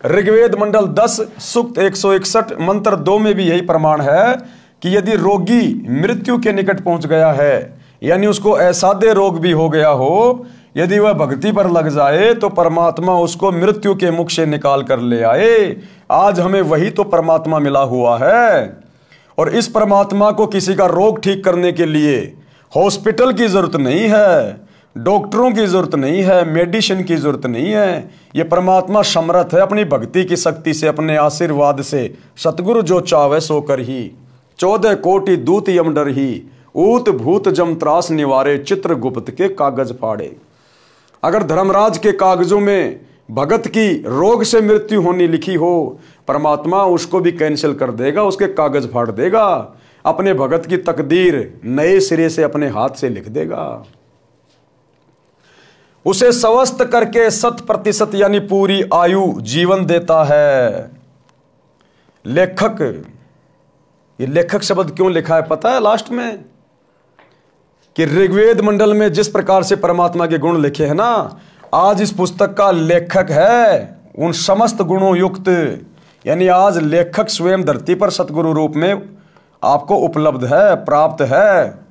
ऋग्वेद मंडल 10 सूक्त 161 मंत्र 2 में भी यही प्रमाण है कि यदि रोगी मृत्यु के निकट पहुंच गया है, यानी उसको असाध्य रोग भी हो गया हो, यदि वह भक्ति पर लग जाए तो परमात्मा उसको मृत्यु के मुख से निकाल कर ले आए। आज हमें वही तो परमात्मा मिला हुआ है, और इस परमात्मा को किसी का रोग ठीक करने के लिए हॉस्पिटल की जरूरत नहीं है, डॉक्टरों की जरूरत नहीं है, मेडिसिन की जरूरत नहीं है। ये परमात्मा समर्थ है अपनी भक्ति की शक्ति से, अपने आशीर्वाद से। सतगुरु जो चावे सो कर ही, 14 कोटि दूत यम डर ही, ऊत भूत जम त्रास निवारे, चित्रगुप्त के कागज फाड़े। अगर धर्मराज के कागजों में भगत की रोग से मृत्यु होनी लिखी हो, परमात्मा उसको भी कैंसिल कर देगा, उसके कागज फाड़ देगा, अपने भगत की तकदीर नए सिरे से अपने हाथ से लिख देगा। उसे स्वस्थ करके 100% यानी पूरी आयु जीवन देता है। लेखक, ये लेखक शब्द क्यों लिखा है पता है लास्ट में? कि ऋग्वेद मंडल में जिस प्रकार से परमात्मा के गुण लिखे हैं ना, आज इस पुस्तक का लेखक है उन समस्त गुणों युक्त। यानी आज लेखक स्वयं धरती पर सतगुरु रूप में आपको उपलब्ध है, प्राप्त है।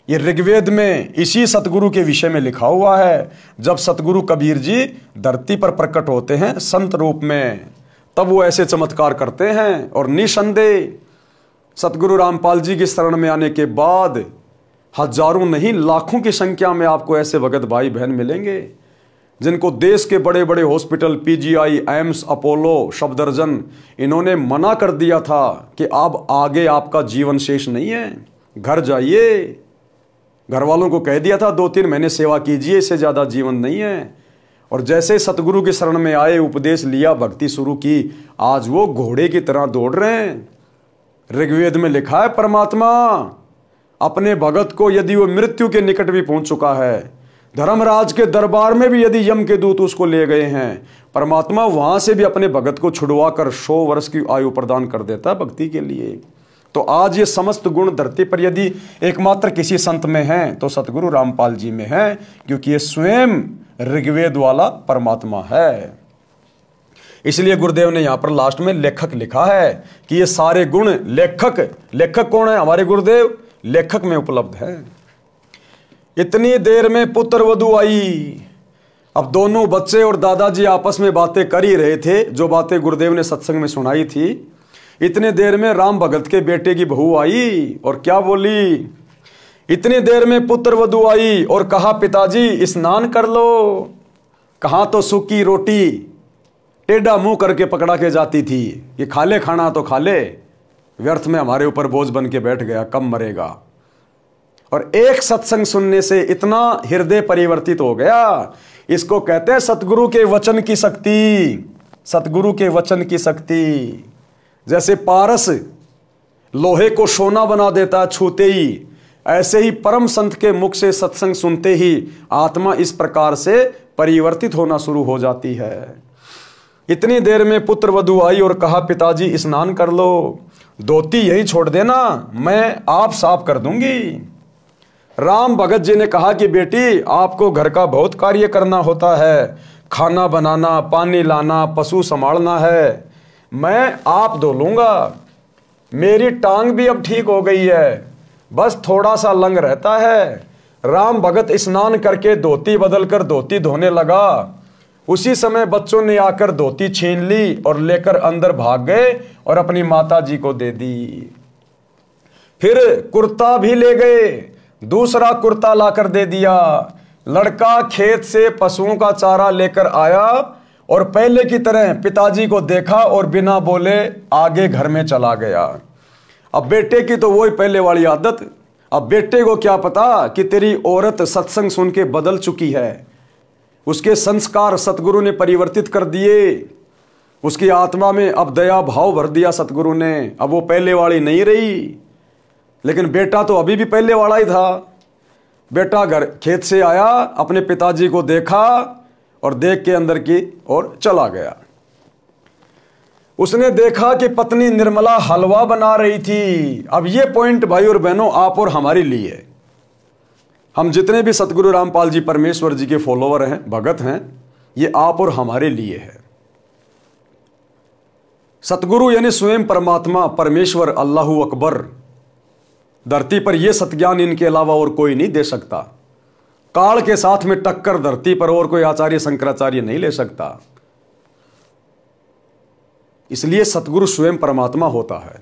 ये ऋग्वेद में इसी सतगुरु के विषय में लिखा हुआ है। जब सतगुरु कबीर जी धरती पर प्रकट होते हैं संत रूप में, तब वो ऐसे चमत्कार करते हैं। और निसंदेह सतगुरु रामपाल जी की शरण में आने के बाद हजारों नहीं लाखों की संख्या में आपको ऐसे भगत भाई बहन मिलेंगे जिनको देश के बड़े बड़े hospital, PGI, AIIMS, Apollo, Safdarjung, इन्होंने मना कर दिया था कि अब आगे आपका जीवन शेष नहीं है, घर जाइए। घर वालों को कह दिया था 2-3 महीने सेवा कीजिए, इससे ज़्यादा जीवन नहीं है। और जैसे सतगुरु की शरण में आए, उपदेश लिया, भक्ति शुरू की, आज वो घोड़े की तरह दौड़ रहे हैं। ऋग्वेद में लिखा है परमात्मा अपने भगत को, यदि वो मृत्यु के निकट भी पहुंच चुका है, धर्मराज के दरबार में भी यदि यम के दूत उसको ले गए हैं, परमात्मा वहां से भी अपने भगत को छुड़वा कर 100 वर्ष की आयु प्रदान कर देता है भक्ति के लिए। तो आज ये समस्त गुण धरती पर यदि एकमात्र किसी संत में हैं तो सतगुरु रामपाल जी में है, क्योंकि ये स्वयं ऋग्वेद वाला परमात्मा है। इसलिए गुरुदेव ने यहां पर लास्ट में लेखक लिखा है कि ये सारे गुण लेखक कौन है? हमारे गुरुदेव लेखक में उपलब्ध है। इतनी देर में पुत्र वधू आई। अब दोनों बच्चे और दादाजी आपस में बातें कर ही रहे थे, जो बातें गुरुदेव ने सत्संग में सुनाई थी। इतने देर में राम भगत के बेटे की बहू आई और क्या बोली? इतनी देर में पुत्र वधू आई और कहा पिताजी स्नान कर लो। कहाँ तो सूखी रोटी टेढ़ा मुंह करके पकड़ा के जाती थी कि खा ले खाना तो खा ले, व्यर्थ में हमारे ऊपर बोझ बन के बैठ गया, कब मरेगा। और एक सत्संग सुनने से इतना हृदय परिवर्तित हो गया। इसको कहते हैं सतगुरु के वचन की शक्ति। सतगुरु के वचन की शक्ति, जैसे पारस लोहे को सोना बना देता छूते ही, ऐसे ही परम संत के मुख से सत्संग सुनते ही आत्मा इस प्रकार से परिवर्तित होना शुरू हो जाती है। इतनी देर में पुत्र वधू आई और कहा पिताजी स्नान कर लो, धोती यही छोड़ देना, मैं आप साफ कर दूंगी। राम भगत जी ने कहा कि बेटी आपको घर का बहुत कार्य करना होता है, खाना बनाना, पानी लाना, पशु संभालना है, मैं आप धो लूंगा। मेरी टांग भी अब ठीक हो गई है, बस थोड़ा सा लंग रहता है। राम भगत स्नान करके धोती बदलकर धोती धोने लगा। उसी समय बच्चों ने आकर धोती छीन ली और लेकर अंदर भाग गए और अपनी माता जी को दे दी। फिर कुर्ता भी ले गए, दूसरा कुर्ता लाकर दे दिया। लड़का खेत से पशुओं का चारा लेकर आया और पहले की तरह पिताजी को देखा और बिना बोले आगे घर में चला गया। अब बेटे की तो वही पहले वाली आदत। अब बेटे को क्या पता कि तेरी औरत सत्संग सुन के बदल चुकी है। उसके संस्कार सतगुरु ने परिवर्तित कर दिए। उसकी आत्मा में अब दया भाव भर दिया सतगुरु ने। अब वो पहले वाली नहीं रही। लेकिन बेटा तो अभी भी पहले वाला ही था। बेटा घर खेत से आया, अपने पिताजी को देखा और देख के अंदर की ओर चला गया। उसने देखा कि पत्नी निर्मला हलवा बना रही थी। अब ये पॉइंट भाई और बहनों आप और हमारे लिए, हम जितने भी सतगुरु रामपाल जी परमेश्वर जी के फॉलोवर हैं, भगत हैं, ये आप और हमारे लिए है। सतगुरु यानी स्वयं परमात्मा, परमेश्वर, अल्लाहु अकबर, धरती पर यह सत्ज्ञान इनके अलावा और कोई नहीं दे सकता। काल के साथ में टक्कर धरती पर और कोई आचार्य शंकराचार्य नहीं ले सकता। इसलिए सतगुरु स्वयं परमात्मा होता है।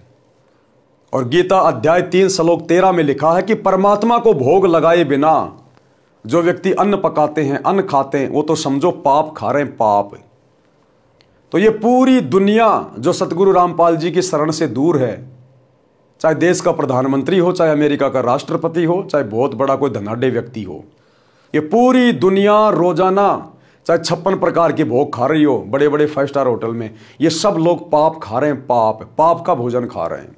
और गीता अध्याय 3 श्लोक 13 में लिखा है कि परमात्मा को भोग लगाए बिना जो व्यक्ति अन्न पकाते हैं, अन्न खाते हैं, वो तो समझो पाप खा रहे हैं, पाप। तो ये पूरी दुनिया जो सतगुरु रामपाल जी की शरण से दूर है, चाहे देश का प्रधानमंत्री हो, चाहे अमेरिका का राष्ट्रपति हो, चाहे बहुत बड़ा कोई धनाढ्य व्यक्ति हो, ये पूरी दुनिया रोजाना चाहे 56 प्रकार की भोग खा रही हो, बड़े बड़े 5 स्टार होटल में, ये सब लोग पाप खा रहे हैं, पाप का भोजन खा रहे हैं।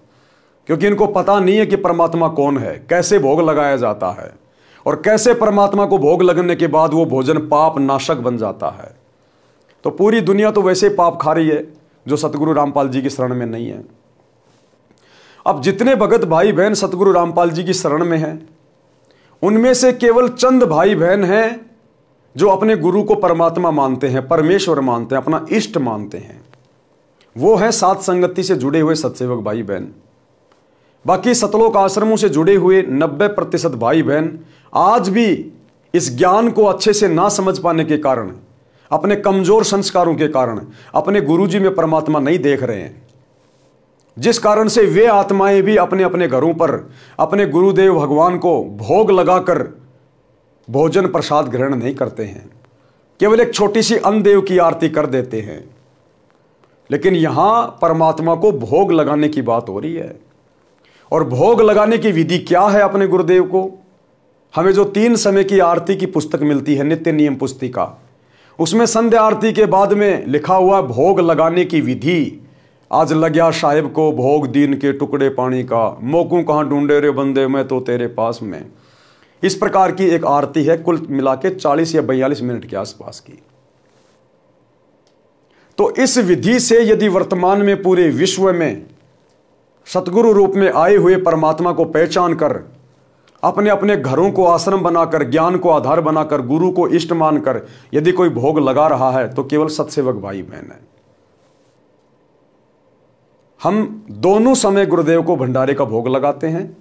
क्योंकि इनको पता नहीं है कि परमात्मा कौन है, कैसे भोग लगाया जाता है। और कैसे परमात्मा को भोग लगने के बाद वो भोजन पाप नाशक बन जाता है। तो पूरी दुनिया तो वैसे पाप खा रही है जो सतगुरु रामपाल जी की शरण में नहीं है। अब जितने भगत भाई बहन सतगुरु रामपाल जी की शरण में हैं, उनमें से केवल चंद भाई बहन हैं जो अपने गुरु को परमात्मा मानते हैं, परमेश्वर मानते हैं, अपना इष्ट मानते हैं। वो है सात संगति से जुड़े हुए सत्सेवक भाई बहन। बाकी सतलोक आश्रमों से जुड़े हुए 90% भाई बहन आज भी इस ज्ञान को अच्छे से ना समझ पाने के कारण, अपने कमजोर संस्कारों के कारण अपने गुरुजी में परमात्मा नहीं देख रहे हैं, जिस कारण से वे आत्माएं भी अपने अपने घरों पर अपने गुरुदेव भगवान को भोग लगाकर भोजन प्रसाद ग्रहण नहीं करते हैं, केवल एक छोटी सी अन्नदेव की आरती कर देते हैं। लेकिन यहां परमात्मा को भोग लगाने की बात हो रही है। और भोग लगाने की विधि क्या है अपने गुरुदेव को? हमें जो 3 समय की आरती की पुस्तक मिलती है, नित्य नियम पुस्तिका, उसमें संध्या आरती के बाद में लिखा हुआ भोग लगाने की विधि। आज लग्या साहिब को भोग दीन के टुकड़े पानी का, मोकू कहाँ ढूंढे रे बंदे मैं तो तेरे पास में। इस प्रकार की एक आरती है, कुल मिला के 40 या 42 मिनट के आसपास की। तो इस विधि से यदि वर्तमान में पूरे विश्व में सतगुरु रूप में आए हुए परमात्मा को पहचान कर, अपने अपने घरों को आश्रम बनाकर, ज्ञान को आधार बनाकर, गुरु को इष्ट मानकर यदि कोई भोग लगा रहा है तो केवल सत्सेवक भाई बहन है। हम दोनों समय गुरुदेव को भंडारे का भोग लगाते हैं।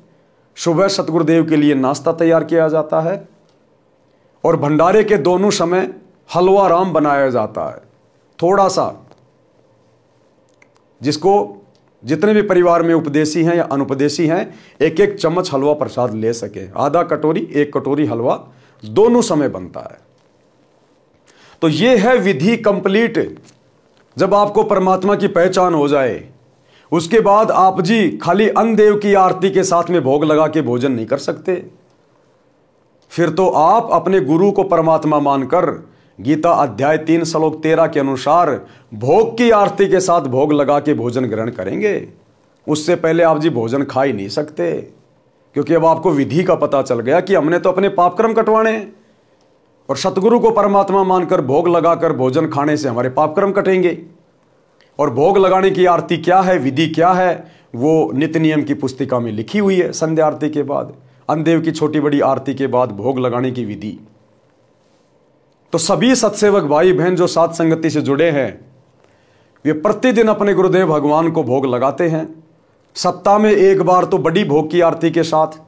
सुबह सतगुरुदेव के लिए नाश्ता तैयार किया जाता है और भंडारे के दोनों समय हलवा राम बनाया जाता है। थोड़ा सा, जिसको जितने भी परिवार में उपदेशी हैं या अनुपदेशी हैं, एक एक चम्मच हलवा प्रसाद ले सके। आधा कटोरी, 1 कटोरी हलवा दोनों समय बनता है। तो यह है विधि कंप्लीट। जब आपको परमात्मा की पहचान हो जाए, उसके बाद आप जी खाली अन्नदेव की आरती के साथ में भोग लगा के भोजन नहीं कर सकते। फिर तो आप अपने गुरु को परमात्मा मानकर गीता अध्याय 3 श्लोक 13 के अनुसार भोग की आरती के साथ भोग लगा के भोजन ग्रहण करेंगे। उससे पहले आप जी भोजन खा ही नहीं सकते, क्योंकि अब आपको विधि का पता चल गया कि हमने तो अपने पापकर्म कटवाने हैं और सतगुरु को परमात्मा मानकर भोग लगाकर भोजन खाने से हमारे पापकर्म कटेंगे। और भोग लगाने की आरती क्या है, विधि क्या है, वो नित्य नियम की पुस्तिका में लिखी हुई है। संध्या आरती के बाद, अन्नदेव की छोटी बड़ी आरती के बाद भोग लगाने की विधि। तो सभी सत्सेवक भाई बहन जो सात संगति से जुड़े हैं, वे प्रतिदिन अपने गुरुदेव भगवान को भोग लगाते हैं। सप्ताह में 1 बार तो बड़ी भोग की आरती के साथ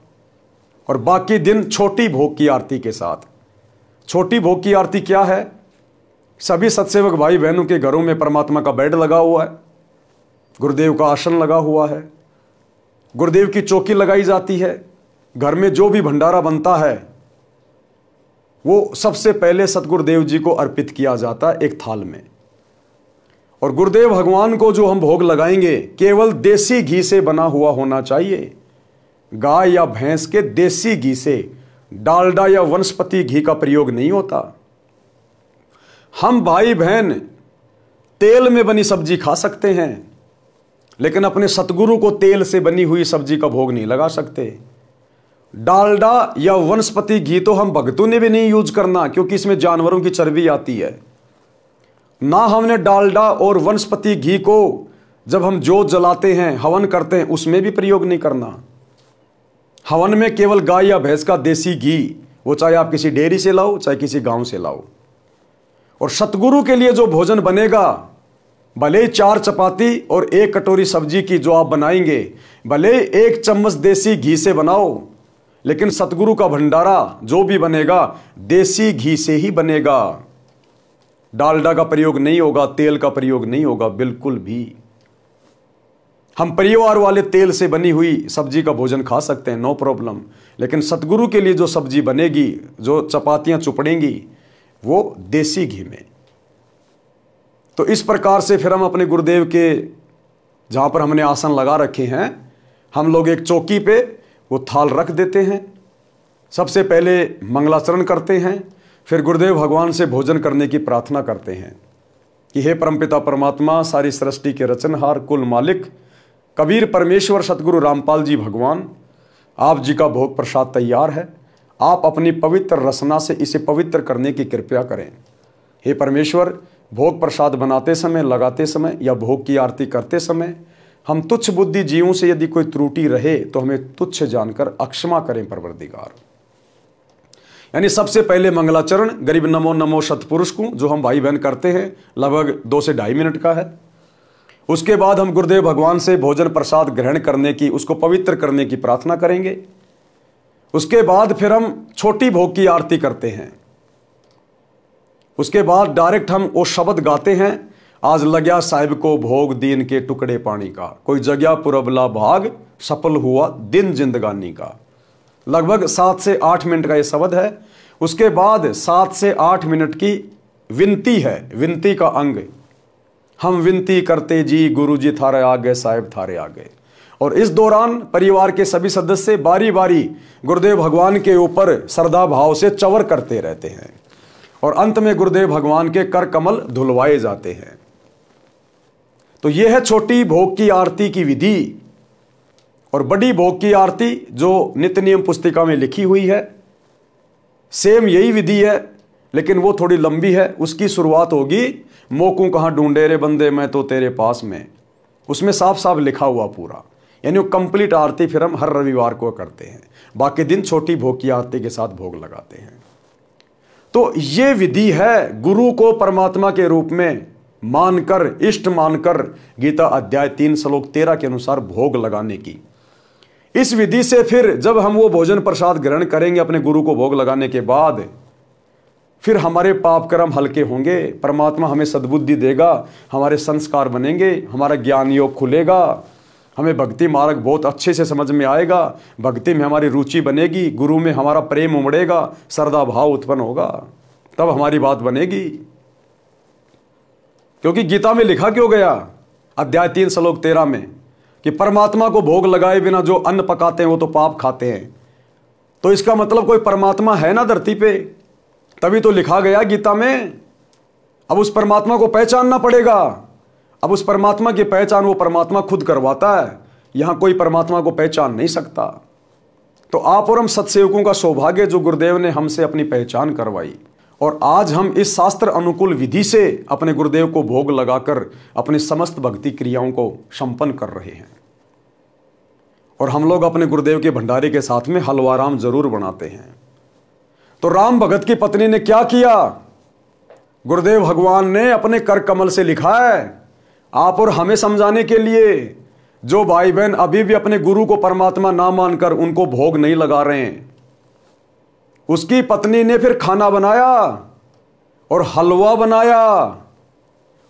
और बाकी दिन छोटी भोग की आरती के साथ। छोटी भोग की आरती क्या है? सभी सत्सेवक भाई बहनों के घरों में परमात्मा का बेड लगा हुआ है, गुरुदेव का आसन लगा हुआ है, गुरुदेव की चौकी लगाई जाती है। घर में जो भी भंडारा बनता है वो सबसे पहले सतगुरुदेव जी को अर्पित किया जाता है एक थाल में। और गुरुदेव भगवान को जो हम भोग लगाएंगे केवल देसी घी से बना हुआ होना चाहिए। गाय या भैंस के देसी घी से, डालडा या वनस्पति घी का प्रयोग नहीं होता। हम भाई बहन तेल में बनी सब्जी खा सकते हैं, लेकिन अपने सतगुरु को तेल से बनी हुई सब्जी का भोग नहीं लगा सकते। डालडा या वनस्पति घी तो हम भक्तों ने भी नहीं यूज करना, क्योंकि इसमें जानवरों की चर्बी आती है। ना हमने डालडा और वनस्पति घी को जब हम जोत जलाते हैं, हवन करते हैं, उसमें भी प्रयोग नहीं करना। हवन में केवल गाय या भैंस का देसी घी, वो चाहे आप किसी डेयरी से लाओ चाहे किसी गांव से लाओ। और सतगुरु के लिए जो भोजन बनेगा, भले 4 चपाती और 1 कटोरी सब्जी की जो आप बनाएंगे, भले 1 चम्मच देसी घी से बनाओ, लेकिन सतगुरु का भंडारा जो भी बनेगा देसी घी से ही बनेगा। डालडा का प्रयोग नहीं होगा, तेल का प्रयोग नहीं होगा बिल्कुल भी। हम परिवार वाले तेल से बनी हुई सब्जी का भोजन खा सकते हैं, नो प्रॉब्लम, लेकिन सतगुरु के लिए जो सब्जी बनेगी, जो चपातियां चुपड़ेंगी, वो देसी घी में। तो इस प्रकार से फिर हम अपने गुरुदेव के जहां पर हमने आसन लगा रखे हैं, हम लोग एक चौकी पे वो थाल रख देते हैं। सबसे पहले मंगलाचरण करते हैं, फिर गुरुदेव भगवान से भोजन करने की प्रार्थना करते हैं कि हे परमपिता परमात्मा, सारी सृष्टि के रचनहार, कुल मालिक, कबीर परमेश्वर सतगुरु रामपाल जी भगवान, आप जी का भोग प्रसाद तैयार है। आप अपनी पवित्र रसना से इसे पवित्र करने की कृपया करें। हे परमेश्वर, भोग प्रसाद बनाते समय, लगाते समय या भोग की आरती करते समय हम तुच्छ बुद्धि जीवों से यदि कोई त्रुटि रहे तो हमें तुच्छ जानकर अक्षमा करें परवरदिगार। यानी सबसे पहले मंगलाचरण गरीब नमो नमो सतपुरुष को, जो हम भाई बहन करते हैं, लगभग 2 से 2.5 मिनट का है। उसके बाद हम गुरुदेव भगवान से भोजन प्रसाद ग्रहण करने की, उसको पवित्र करने की प्रार्थना करेंगे। उसके बाद फिर हम छोटी भोग की आरती करते हैं। उसके बाद डायरेक्ट हम वो शब्द गाते हैं, आज लग्या साहिब को भोग दीन के टुकड़े पानी का, कोई जगह पुरबला भाग सफल हुआ दिन जिंदगानी का। लगभग 7 से 8 मिनट का ये शब्द है। उसके बाद 7 से 8 मिनट की विनती है, विनती का अंग, हम विनती करते जी गुरु जी थारे आगे, साहिब थारे आगे। और इस दौरान परिवार के सभी सदस्य बारी बारी गुरुदेव भगवान के ऊपर श्रद्धा भाव से चवर करते रहते हैं और अंत में गुरुदेव भगवान के कर कमल धुलवाए जाते हैं। तो यह है छोटी भोग की आरती की विधि। और बड़ी भोग की आरती जो नित्य नियम पुस्तिका में लिखी हुई है, सेम यही विधि है, लेकिन वो थोड़ी लंबी है। उसकी शुरुआत होगी, मोकू कहाँ ढूंढे रे बंदे मैं तो तेरे पास में। उसमें साफ साफ लिखा हुआ पूरा, यानी वो कंप्लीट आरती फिर हम हर रविवार को करते हैं। बाकी दिन छोटी भोग की आरती के साथ भोग लगाते हैं। तो ये विधि है गुरु को परमात्मा के रूप में मानकर, इष्ट मानकर गीता अध्याय 3 श्लोक 13 के अनुसार भोग लगाने की। इस विधि से फिर जब हम वो भोजन प्रसाद ग्रहण करेंगे अपने गुरु को भोग लगाने के बाद, फिर हमारे पाप कर्म हल्के होंगे, परमात्मा हमें सद्बुद्धि देगा, हमारे संस्कार बनेंगे, हमारा ज्ञान योग खुलेगा, हमें भक्ति मार्ग बहुत अच्छे से समझ में आएगा, भक्ति में हमारी रुचि बनेगी, गुरु में हमारा प्रेम उमड़ेगा, श्रद्धा भाव उत्पन्न होगा, तब हमारी बात बनेगी। क्योंकि गीता में लिखा क्यों गया अध्याय 3 श्लोक 13 में कि परमात्मा को भोग लगाए बिना जो अन्न पकाते हैं वो तो पाप खाते हैं। तो इसका मतलब कोई परमात्मा है ना धरती पे, तभी तो लिखा गया गीता में। अब उस परमात्मा को पहचानना पड़ेगा। अब उस परमात्मा की पहचान वो परमात्मा खुद करवाता है, यहां कोई परमात्मा को पहचान नहीं सकता। तो आप और हम सत्सेवकों का सौभाग्य जो गुरुदेव ने हमसे अपनी पहचान करवाई, और आज हम इस शास्त्र अनुकूल विधि से अपने गुरुदेव को भोग लगाकर अपनी समस्त भक्ति क्रियाओं को संपन्न कर रहे हैं। और हम लोग अपने गुरुदेव के भंडारे के साथ में हलवा राम जरूर बनाते हैं। तो राम भगत की पत्नी ने क्या किया, गुरुदेव भगवान ने अपने कर कमल से लिखा है आप और हमें समझाने के लिए। जो भाई बहन अभी भी अपने गुरु को परमात्मा ना मानकर उनको भोग नहीं लगा रहे हैं, उसकी पत्नी ने फिर खाना बनाया और हलवा बनाया,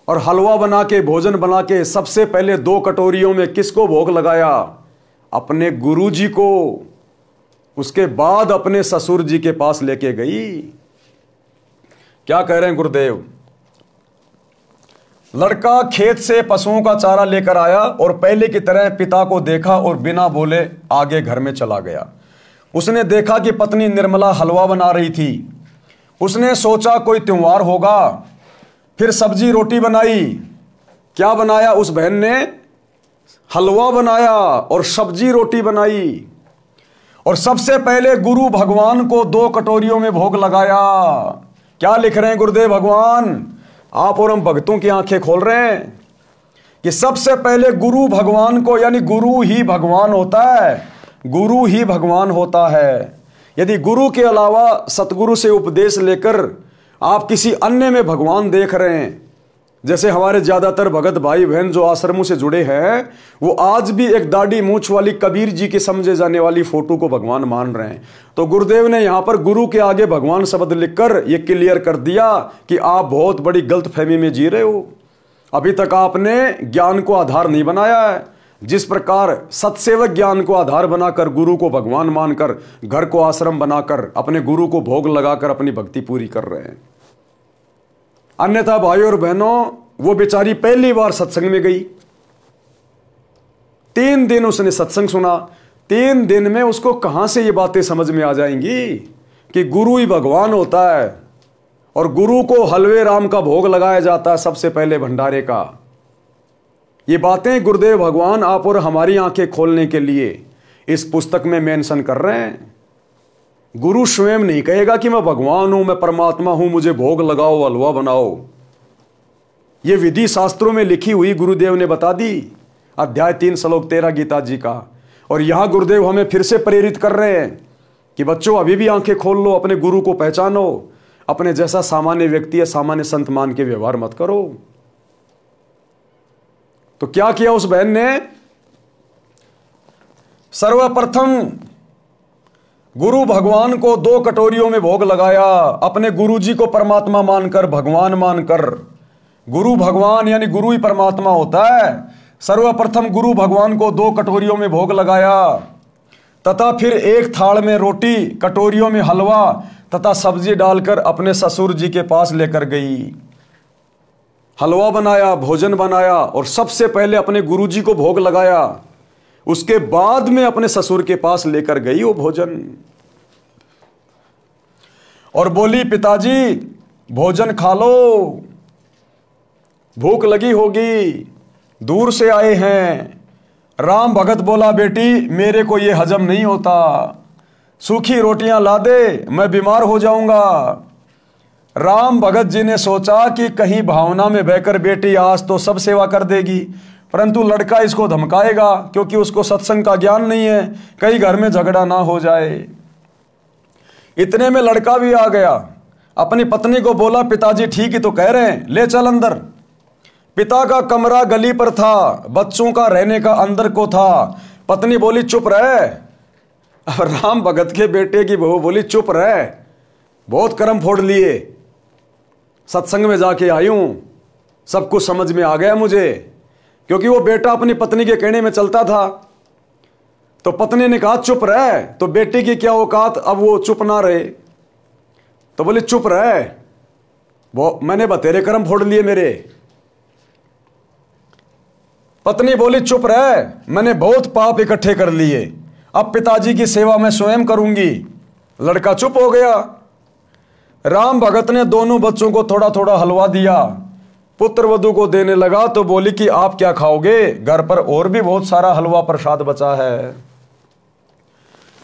और हलवा बना के, भोजन बना के सबसे पहले 2 कटोरियों में किसको भोग लगाया, अपने गुरु जी को। उसके बाद अपने ससुर जी के पास लेके गई। क्या कह रहे हैं गुरुदेव, लड़का खेत से पशुओं का चारा लेकर आया और पहले की तरह पिता को देखा और बिना बोले आगे घर में चला गया। उसने देखा कि पत्नी निर्मला हलवा बना रही थी। उसने सोचा कोई त्योहार होगा, फिर सब्जी रोटी बनाई। क्या बनाया उस बहन ने, हलवा बनाया और सब्जी रोटी बनाई, और सबसे पहले गुरु भगवान को 2 कटोरियों में भोग लगाया। क्या लिख रहे हैं गुरुदेव भगवान, आप और हम भक्तों की आंखें खोल रहे हैं कि सबसे पहले गुरु भगवान को, यानी गुरु ही भगवान होता है, गुरु ही भगवान होता है। यदि गुरु के अलावा सतगुरु से उपदेश लेकर आप किसी अन्य में भगवान देख रहे हैं, जैसे हमारे ज्यादातर भगत भाई बहन जो आश्रमों से जुड़े हैं, वो आज भी एक दाढ़ी मूंछ वाली कबीर जी के समझे जाने वाली फोटो को भगवान मान रहे हैं। तो गुरुदेव ने यहां पर गुरु के आगे भगवान शब्द लिखकर ये क्लियर कर दिया कि आप बहुत बड़ी गलतफहमी में जी रहे हो। अभी तक आपने ज्ञान को आधार नहीं बनाया है। जिस प्रकार सत्सेवक ज्ञान को आधार बनाकर, गुरु को भगवान मानकर, घर को आश्रम बनाकर, अपने गुरु को भोग लगाकर अपनी भक्ति पूरी कर रहे हैं। अन्यथा भाइयों और बहनों, वो बेचारी पहली बार सत्संग में गई, 3 दिन उसने सत्संग सुना। 3 दिन में उसको कहां से ये बातें समझ में आ जाएंगी कि गुरु ही भगवान होता है और गुरु को हलवे राम का भोग लगाया जाता है सबसे पहले भंडारे का। ये बातें गुरुदेव भगवान आप और हमारी आंखें खोलने के लिए इस पुस्तक में मेंशन कर रहे हैं। गुरु स्वयं नहीं कहेगा कि मैं भगवान हूं, मैं परमात्मा हूं, मुझे भोग लगाओ, हलवा बनाओ। ये विधि शास्त्रों में लिखी हुई गुरुदेव ने बता दी, अध्याय 3 श्लोक 13 गीता जी का। और यहां गुरुदेव हमें फिर से प्रेरित कर रहे हैं कि बच्चों अभी भी आंखें खोल लो, अपने गुरु को पहचानो, अपने जैसा सामान्य व्यक्ति या सामान्य संत मान के व्यवहार मत करो। तो क्या किया उस बहन ने? सर्वप्रथम गुरु भगवान को 2 कटोरियों में भोग लगाया, अपने गुरु जी को परमात्मा मानकर, भगवान मानकर। गुरु भगवान यानी गुरु ही परमात्मा होता है। सर्वप्रथम गुरु भगवान को 2 कटोरियों में भोग लगाया तथा फिर एक थाल में रोटी, कटोरियों में हलवा तथा सब्जी डालकर अपने ससुर जी के पास लेकर गई। हलवा बनाया, भोजन बनाया और सबसे पहले अपने गुरु जी को भोग लगाया, उसके बाद में अपने ससुर के पास लेकर गई वो भोजन और बोली, पिताजी भोजन खा लो, भूख लगी होगी, दूर से आए हैं। राम भगत बोला, बेटी मेरे को ये हजम नहीं होता, सूखी रोटियां ला दे, मैं बीमार हो जाऊंगा। राम भगत जी ने सोचा कि कहीं भावना में बहकर बेटी आज तो सब सेवा कर देगी, परंतु लड़का इसको धमकाएगा क्योंकि उसको सत्संग का ज्ञान नहीं है, कहीं घर में झगड़ा ना हो जाए। इतने में लड़का भी आ गया, अपनी पत्नी को बोला, पिताजी ठीक ही तो कह रहे हैं, ले चल अंदर। पिता का कमरा गली पर था, बच्चों का रहने का अंदर को था। पत्नी बोली, चुप रहे। राम भगत के बेटे की बहू बोली, चुप रहे, बहुत कर्म फोड़ लिए, सत्संग में जाके आई हूं, सब कुछ समझ में आ गया मुझे। क्योंकि वो बेटा अपनी पत्नी के कहने में चलता था। तो पत्नी ने कहा चुप रहे, तो बेटे की क्या औकात, अब वो चुप ना रहे तो बोले चुप रहे, वो मैंने बतेरे कर्म फोड़ लिए मेरे। पत्नी बोली चुप रहे, मैंने बहुत पाप इकट्ठे कर लिए, अब पिताजी की सेवा मैं स्वयं करूंगी। लड़का चुप हो गया। राम भगत ने दोनों बच्चों को थोड़ा थोड़ा हलवा दिया, पुत्र वधू को देने लगा तो बोली कि आप क्या खाओगे, घर पर और भी बहुत सारा हलवा प्रसाद बचा है,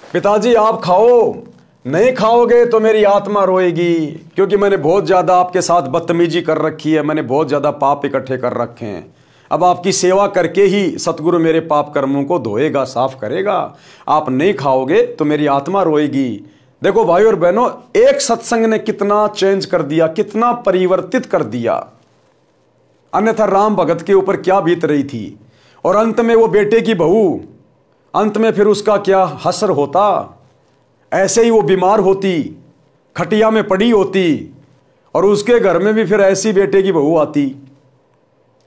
पिताजी आप खाओ, नहीं खाओगे तो मेरी आत्मा रोएगी, क्योंकि मैंने बहुत ज्यादा आपके साथ बदतमीजी कर रखी है, मैंने बहुत ज्यादा पाप इकट्ठे कर रखे हैं। अब आपकी सेवा करके ही सतगुरु मेरे पाप कर्मों को धोएगा, साफ करेगा। आप नहीं खाओगे तो मेरी आत्मा रोएगी। देखो भाई और बहनों, एक सत्संग ने कितना चेंज कर दिया, कितना परिवर्तित कर दिया। अन्यथा राम भगत के ऊपर क्या बीत रही थी। और अंत में वो बेटे की बहू, अंत में फिर उसका क्या हसर होता। ऐसे ही वो बीमार होती, खटिया में पड़ी होती, और उसके घर में भी फिर ऐसी बेटे की बहू आती,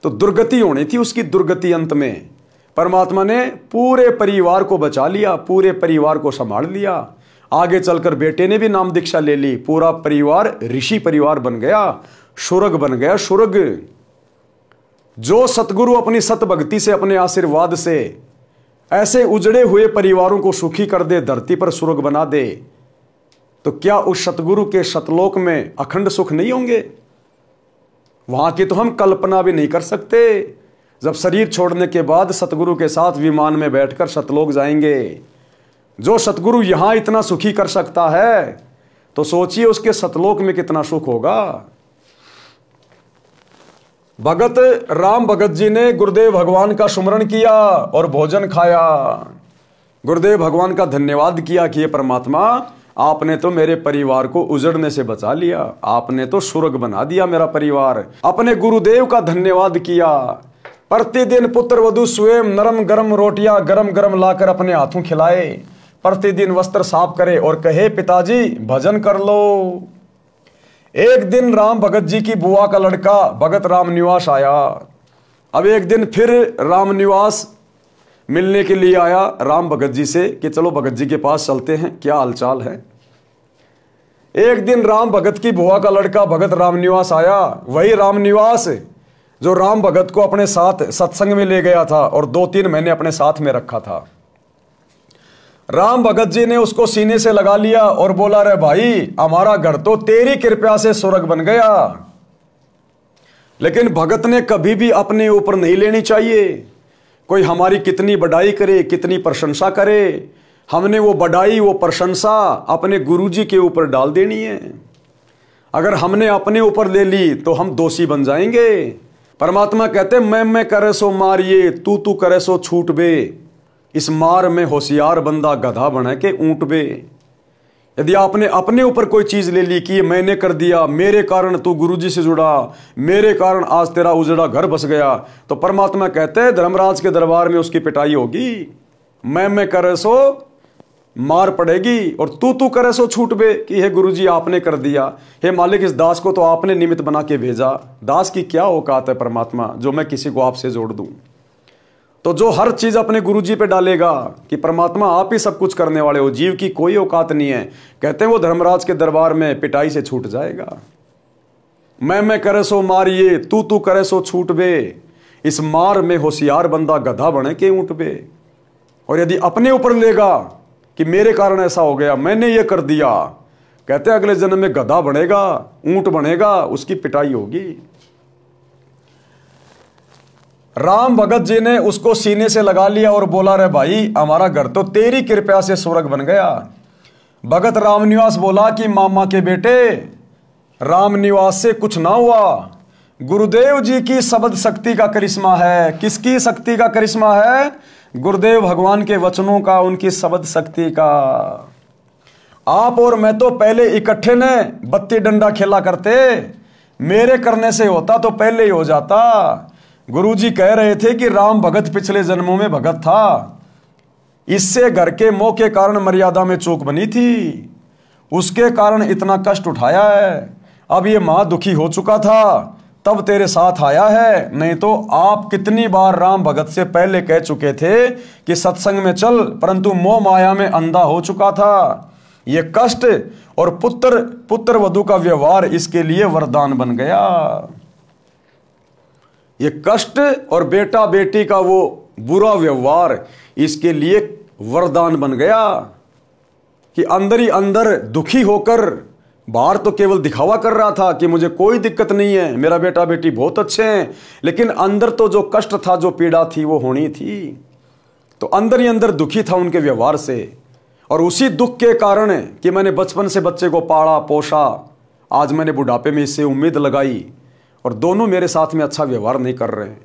तो दुर्गति होनी थी उसकी। दुर्गति अंत में परमात्मा ने पूरे परिवार को बचा लिया, पूरे परिवार को संभाल लिया। आगे चलकर बेटे ने भी नाम दीक्षा ले ली, पूरा परिवार ऋषि परिवार बन गया, शुरग बन गया, शुरग। जो सतगुरु अपनी सतभक्ति से, अपने आशीर्वाद से ऐसे उजड़े हुए परिवारों को सुखी कर दे, धरती पर सुर्ग बना दे, तो क्या उस सतगुरु के सतलोक में अखंड सुख नहीं होंगे? वहां की तो हम कल्पना भी नहीं कर सकते। जब शरीर छोड़ने के बाद सतगुरु के साथ विमान में बैठकर सतलोक जाएंगे। जो सतगुरु यहां इतना सुखी कर सकता है, तो सोचिए उसके सतलोक में कितना सुख होगा। भगत राम भगत जी ने गुरुदेव भगवान का सुमरण किया और भोजन खाया। गुरुदेव भगवान का धन्यवाद किया कि ये परमात्मा, आपने तो मेरे परिवार को उजड़ने से बचा लिया, आपने तो स्वर्ग बना दिया मेरा परिवार। अपने गुरुदेव का धन्यवाद किया। प्रतिदिन पुत्र वधू स्वयं नरम गरम रोटियां गरम गरम लाकर अपने हाथों खिलाए, प्रतिदिन वस्त्र साफ करे और कहे, पिताजी भजन कर लो। एक दिन राम भगत जी की बुआ का लड़का भगत राम निवास आया। अब एक दिन फिर राम निवास मिलने के लिए आया राम भगत जी से कि चलो भगत जी के पास चलते हैं, क्या हालचाल है। एक दिन राम भगत की बुआ का लड़का भगत राम निवास आया। वही राम निवास जो राम भगत को अपने साथ सत्संग में ले गया था और 2-3 महीने अपने साथ में रखा था। राम भगत जी ने उसको सीने से लगा लिया और बोला, रे भाई, हमारा घर तो तेरी कृपा से स्वर्ग बन गया। लेकिन भगत ने कभी भी अपने ऊपर नहीं लेनी चाहिए। कोई हमारी कितनी बड़ाई करे, कितनी प्रशंसा करे, हमने वो बड़ाई, वो प्रशंसा अपने गुरुजी के ऊपर डाल देनी है। अगर हमने अपने ऊपर ले ली तो हम दोषी बन जाएंगे। परमात्मा कहते मैं करे सो मारिए, तू करे सो छूट बे। इस मार में होशियार बंदा गधा बना के ऊंट बे। यदि आपने अपने ऊपर कोई चीज ले ली कि मैंने कर दिया, मेरे कारण तू गुरुजी से जुड़ा, मेरे कारण आज तेरा उजड़ा घर बस गया, तो परमात्मा कहते हैं धर्मराज के दरबार में उसकी पिटाई होगी। मैं करे सो मार पड़ेगी और तू करे सो छूट बे कि हे गुरुजी आपने कर दिया, हे मालिक इस दास को तो आपने निमित्त बना के भेजा। दास की क्या औकात है परमात्मा जो मैं किसी को आपसे जोड़ दूं। तो जो हर चीज अपने गुरुजी पे डालेगा कि परमात्मा आप ही सब कुछ करने वाले हो, जीव की कोई औकात नहीं है, कहते हैं वो धर्मराज के दरबार में पिटाई से छूट जाएगा। मैं करे सो मारिए, तू करे सो छूट बे। इस मार में होशियार बंदा गधा बने के ऊंट बे। और यदि अपने ऊपर लेगा कि मेरे कारण ऐसा हो गया, मैंने ये कर दिया, कहते अगले जन्म में गधा बनेगा, ऊंट बनेगा, उसकी पिटाई होगी। राम भगत जी ने उसको सीने से लगा लिया और बोला रे भाई हमारा घर तो तेरी कृपा से स्वर्ग बन गया। भगत रामनिवास बोला कि मामा के बेटे रामनिवास से कुछ ना हुआ, गुरुदेव जी की शब्द शक्ति का करिश्मा है। किसकी शक्ति का करिश्मा है? गुरुदेव भगवान के वचनों का, उनकी शब्द शक्ति का। आप और मैं तो पहले इकट्ठे ने बत्ती डंडा खेला करते, मेरे करने से होता तो पहले ही हो जाता। गुरुजी कह रहे थे कि राम भगत पिछले जन्मों में भगत था, इससे घर के मोह के कारण मर्यादा में चूक बनी थी, उसके कारण इतना कष्ट उठाया है। अब ये मां दुखी हो चुका था तब तेरे साथ आया है, नहीं तो आप कितनी बार राम भगत से पहले कह चुके थे कि सत्संग में चल, परंतु मोह माया में अंधा हो चुका था। ये कष्ट और पुत्र वधू का व्यवहार इसके लिए वरदान बन गया। ये कष्ट और बेटा बेटी का वो बुरा व्यवहार इसके लिए वरदान बन गया कि अंदर ही अंदर दुखी होकर, बाहर तो केवल दिखावा कर रहा था कि मुझे कोई दिक्कत नहीं है, मेरा बेटा बेटी बहुत अच्छे हैं, लेकिन अंदर तो जो कष्ट था, जो पीड़ा थी वो होनी थी। तो अंदर ही अंदर दुखी था उनके व्यवहार से। और उसी दुख के कारण कि मैंने बचपन से बच्चे को पाला पोषा, आज मैंने बुढ़ापे में इससे उम्मीद लगाई और दोनों मेरे साथ में अच्छा व्यवहार नहीं कर रहे हैं,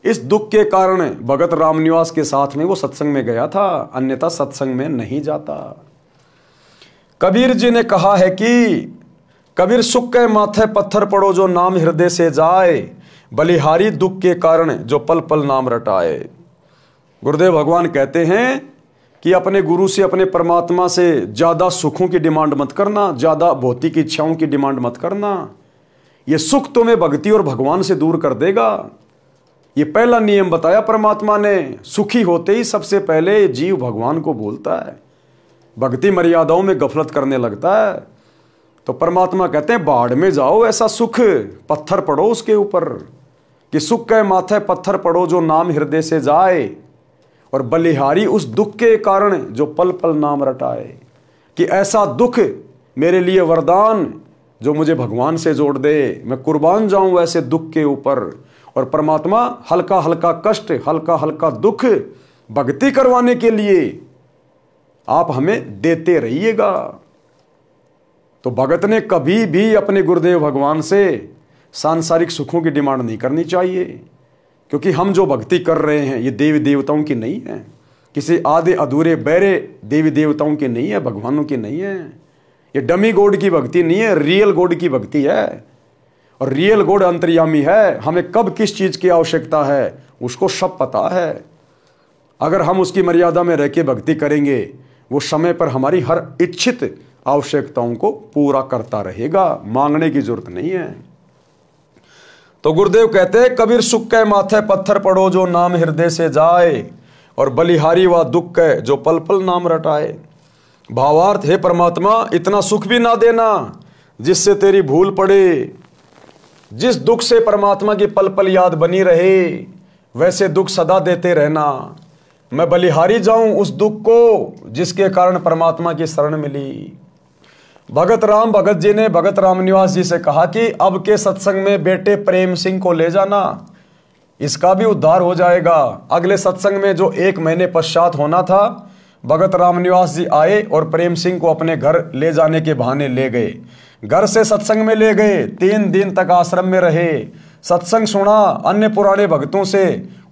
इस दुख के कारण भगत रामनिवास के साथ में वो सत्संग में गया था, अन्यथा सत्संग में नहीं जाता। कबीर जी ने कहा है कि कबीर सुख के माथे पत्थर पड़ो जो नाम हृदय से जाए, बलिहारी दुख के कारण जो पल पल नाम रटाए। गुरुदेव भगवान कहते हैं कि अपने गुरु से, अपने परमात्मा से ज्यादा सुखों की डिमांड मत करना, ज्यादा भौतिक इच्छाओं की डिमांड मत करना। ये सुख तुम्हें भक्ति और भगवान से दूर कर देगा। ये पहला नियम बताया परमात्मा ने। सुखी होते ही सबसे पहले जीव भगवान को भूलता है, भक्ति मर्यादाओं में गफलत करने लगता है। तो परमात्मा कहते हैं बाढ़ में जाओ, ऐसा सुख पत्थर पड़ो उसके ऊपर, कि सुख के माथे पत्थर पड़ो जो नाम हृदय से जाए, और बलिहारी उस दुख के कारण जो पल पल नाम रटाए। कि ऐसा दुख मेरे लिए वरदान जो मुझे भगवान से जोड़ दे, मैं कुर्बान जाऊं ऐसे दुख के ऊपर। और परमात्मा हल्का हल्का कष्ट, हल्का हल्का दुख भक्ति करवाने के लिए आप हमें देते रहिएगा। तो भगत ने कभी भी अपने गुरुदेव भगवान से सांसारिक सुखों की डिमांड नहीं करनी चाहिए, क्योंकि हम जो भक्ति कर रहे हैं ये देवी देवताओं की नहीं है, किसी आधे अधूरे बहरे देवी देवताओं की नहीं है, भगवानों की नहीं है। ये डमी गॉड की भक्ति नहीं है, रियल गॉड की भक्ति है। और रियल गॉड अंतर्यामी है, हमें कब किस चीज की आवश्यकता है उसको सब पता है। अगर हम उसकी मर्यादा में रह के भक्ति करेंगे, वो समय पर हमारी हर इच्छित आवश्यकताओं को पूरा करता रहेगा, मांगने की जरूरत नहीं है। तो गुरुदेव कहते हैं कबीर सुख के माथे पत्थर पड़ो जो नाम हृदय से जाए, और बलिहारी व दुख के जो पल पल नाम रटाए। भावार्थ, हे परमात्मा इतना सुख भी ना देना जिससे तेरी भूल पड़े। जिस दुख से परमात्मा की पल पल याद बनी रहे, वैसे दुख सदा देते रहना। मैं बलिहारी जाऊं उस दुख को जिसके कारण परमात्मा की शरण मिली। भगत राम भगत जी ने भगत रामनिवास जी से कहा कि अब के सत्संग में बेटे प्रेम सिंह को ले जाना, इसका भी उद्धार हो जाएगा। अगले सत्संग में जो 1 महीने पश्चात होना था भगत रामनिवास जी आए और प्रेम सिंह को अपने घर ले जाने के बहाने ले गए। घर से सत्संग में ले गए। 3 दिन तक आश्रम में रहे, सत्संग सुना, अन्य पुराने भक्तों से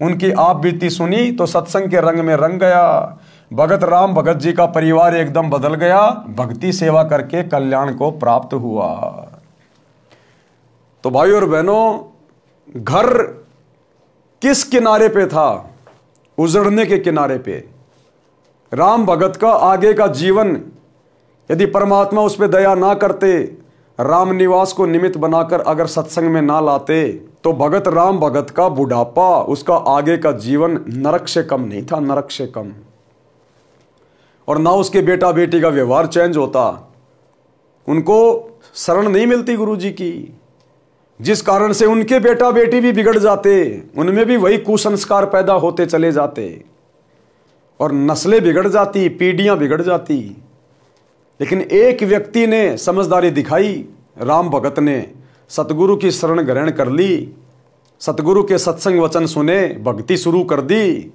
उनकी आप बीती सुनी तो सत्संग के रंग में रंग गया। भगत राम भगत जी का परिवार एकदम बदल गया, भक्ति सेवा करके कल्याण को प्राप्त हुआ। तो भाई और बहनों, घर किस किनारे पे था? उजड़ने के किनारे पे। राम भगत का आगे का जीवन यदि परमात्मा उस पर दया ना करते, रामनिवास को निमित्त बनाकर अगर सत्संग में ना लाते, तो भगत राम भगत का बुढ़ापा, उसका आगे का जीवन नरक से कम नहीं था, नरक से कम। और ना उसके बेटा बेटी का व्यवहार चेंज होता, उनको शरण नहीं मिलती गुरु जी की, जिस कारण से उनके बेटा बेटी भी बिगड़ जाते, उनमें भी वही कुसंस्कार पैदा होते चले जाते और नस्लें बिगड़ जाती, पीढ़ियां बिगड़ जाती। लेकिन एक व्यक्ति ने समझदारी दिखाई, राम भगत ने सतगुरु की शरण ग्रहण कर ली, सतगुरु के सत्संग वचन सुने, भक्ति शुरू कर दी।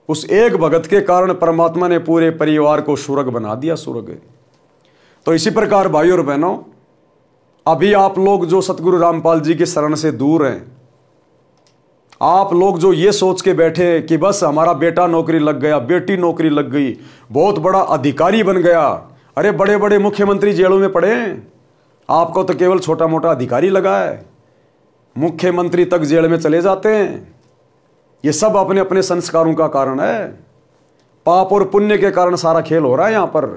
उस एक भगत के कारण परमात्मा ने पूरे परिवार को स्वर्ग बना दिया, स्वर्ग। तो इसी प्रकार भाई और बहनों, अभी आप लोग जो सतगुरु रामपाल जी की शरण से दूर हैं, आप लोग जो ये सोच के बैठे कि बस हमारा बेटा नौकरी लग गया, बेटी नौकरी लग गई, बहुत बड़ा अधिकारी बन गया, अरे बड़े बड़े मुख्यमंत्री जेलों में पड़े हैं, आपको तो केवल छोटा मोटा अधिकारी लगा है, मुख्यमंत्री तक जेल में चले जाते हैं। ये सब अपने अपने संस्कारों का कारण है, पाप और पुण्य के कारण सारा खेल हो रहा है यहां पर।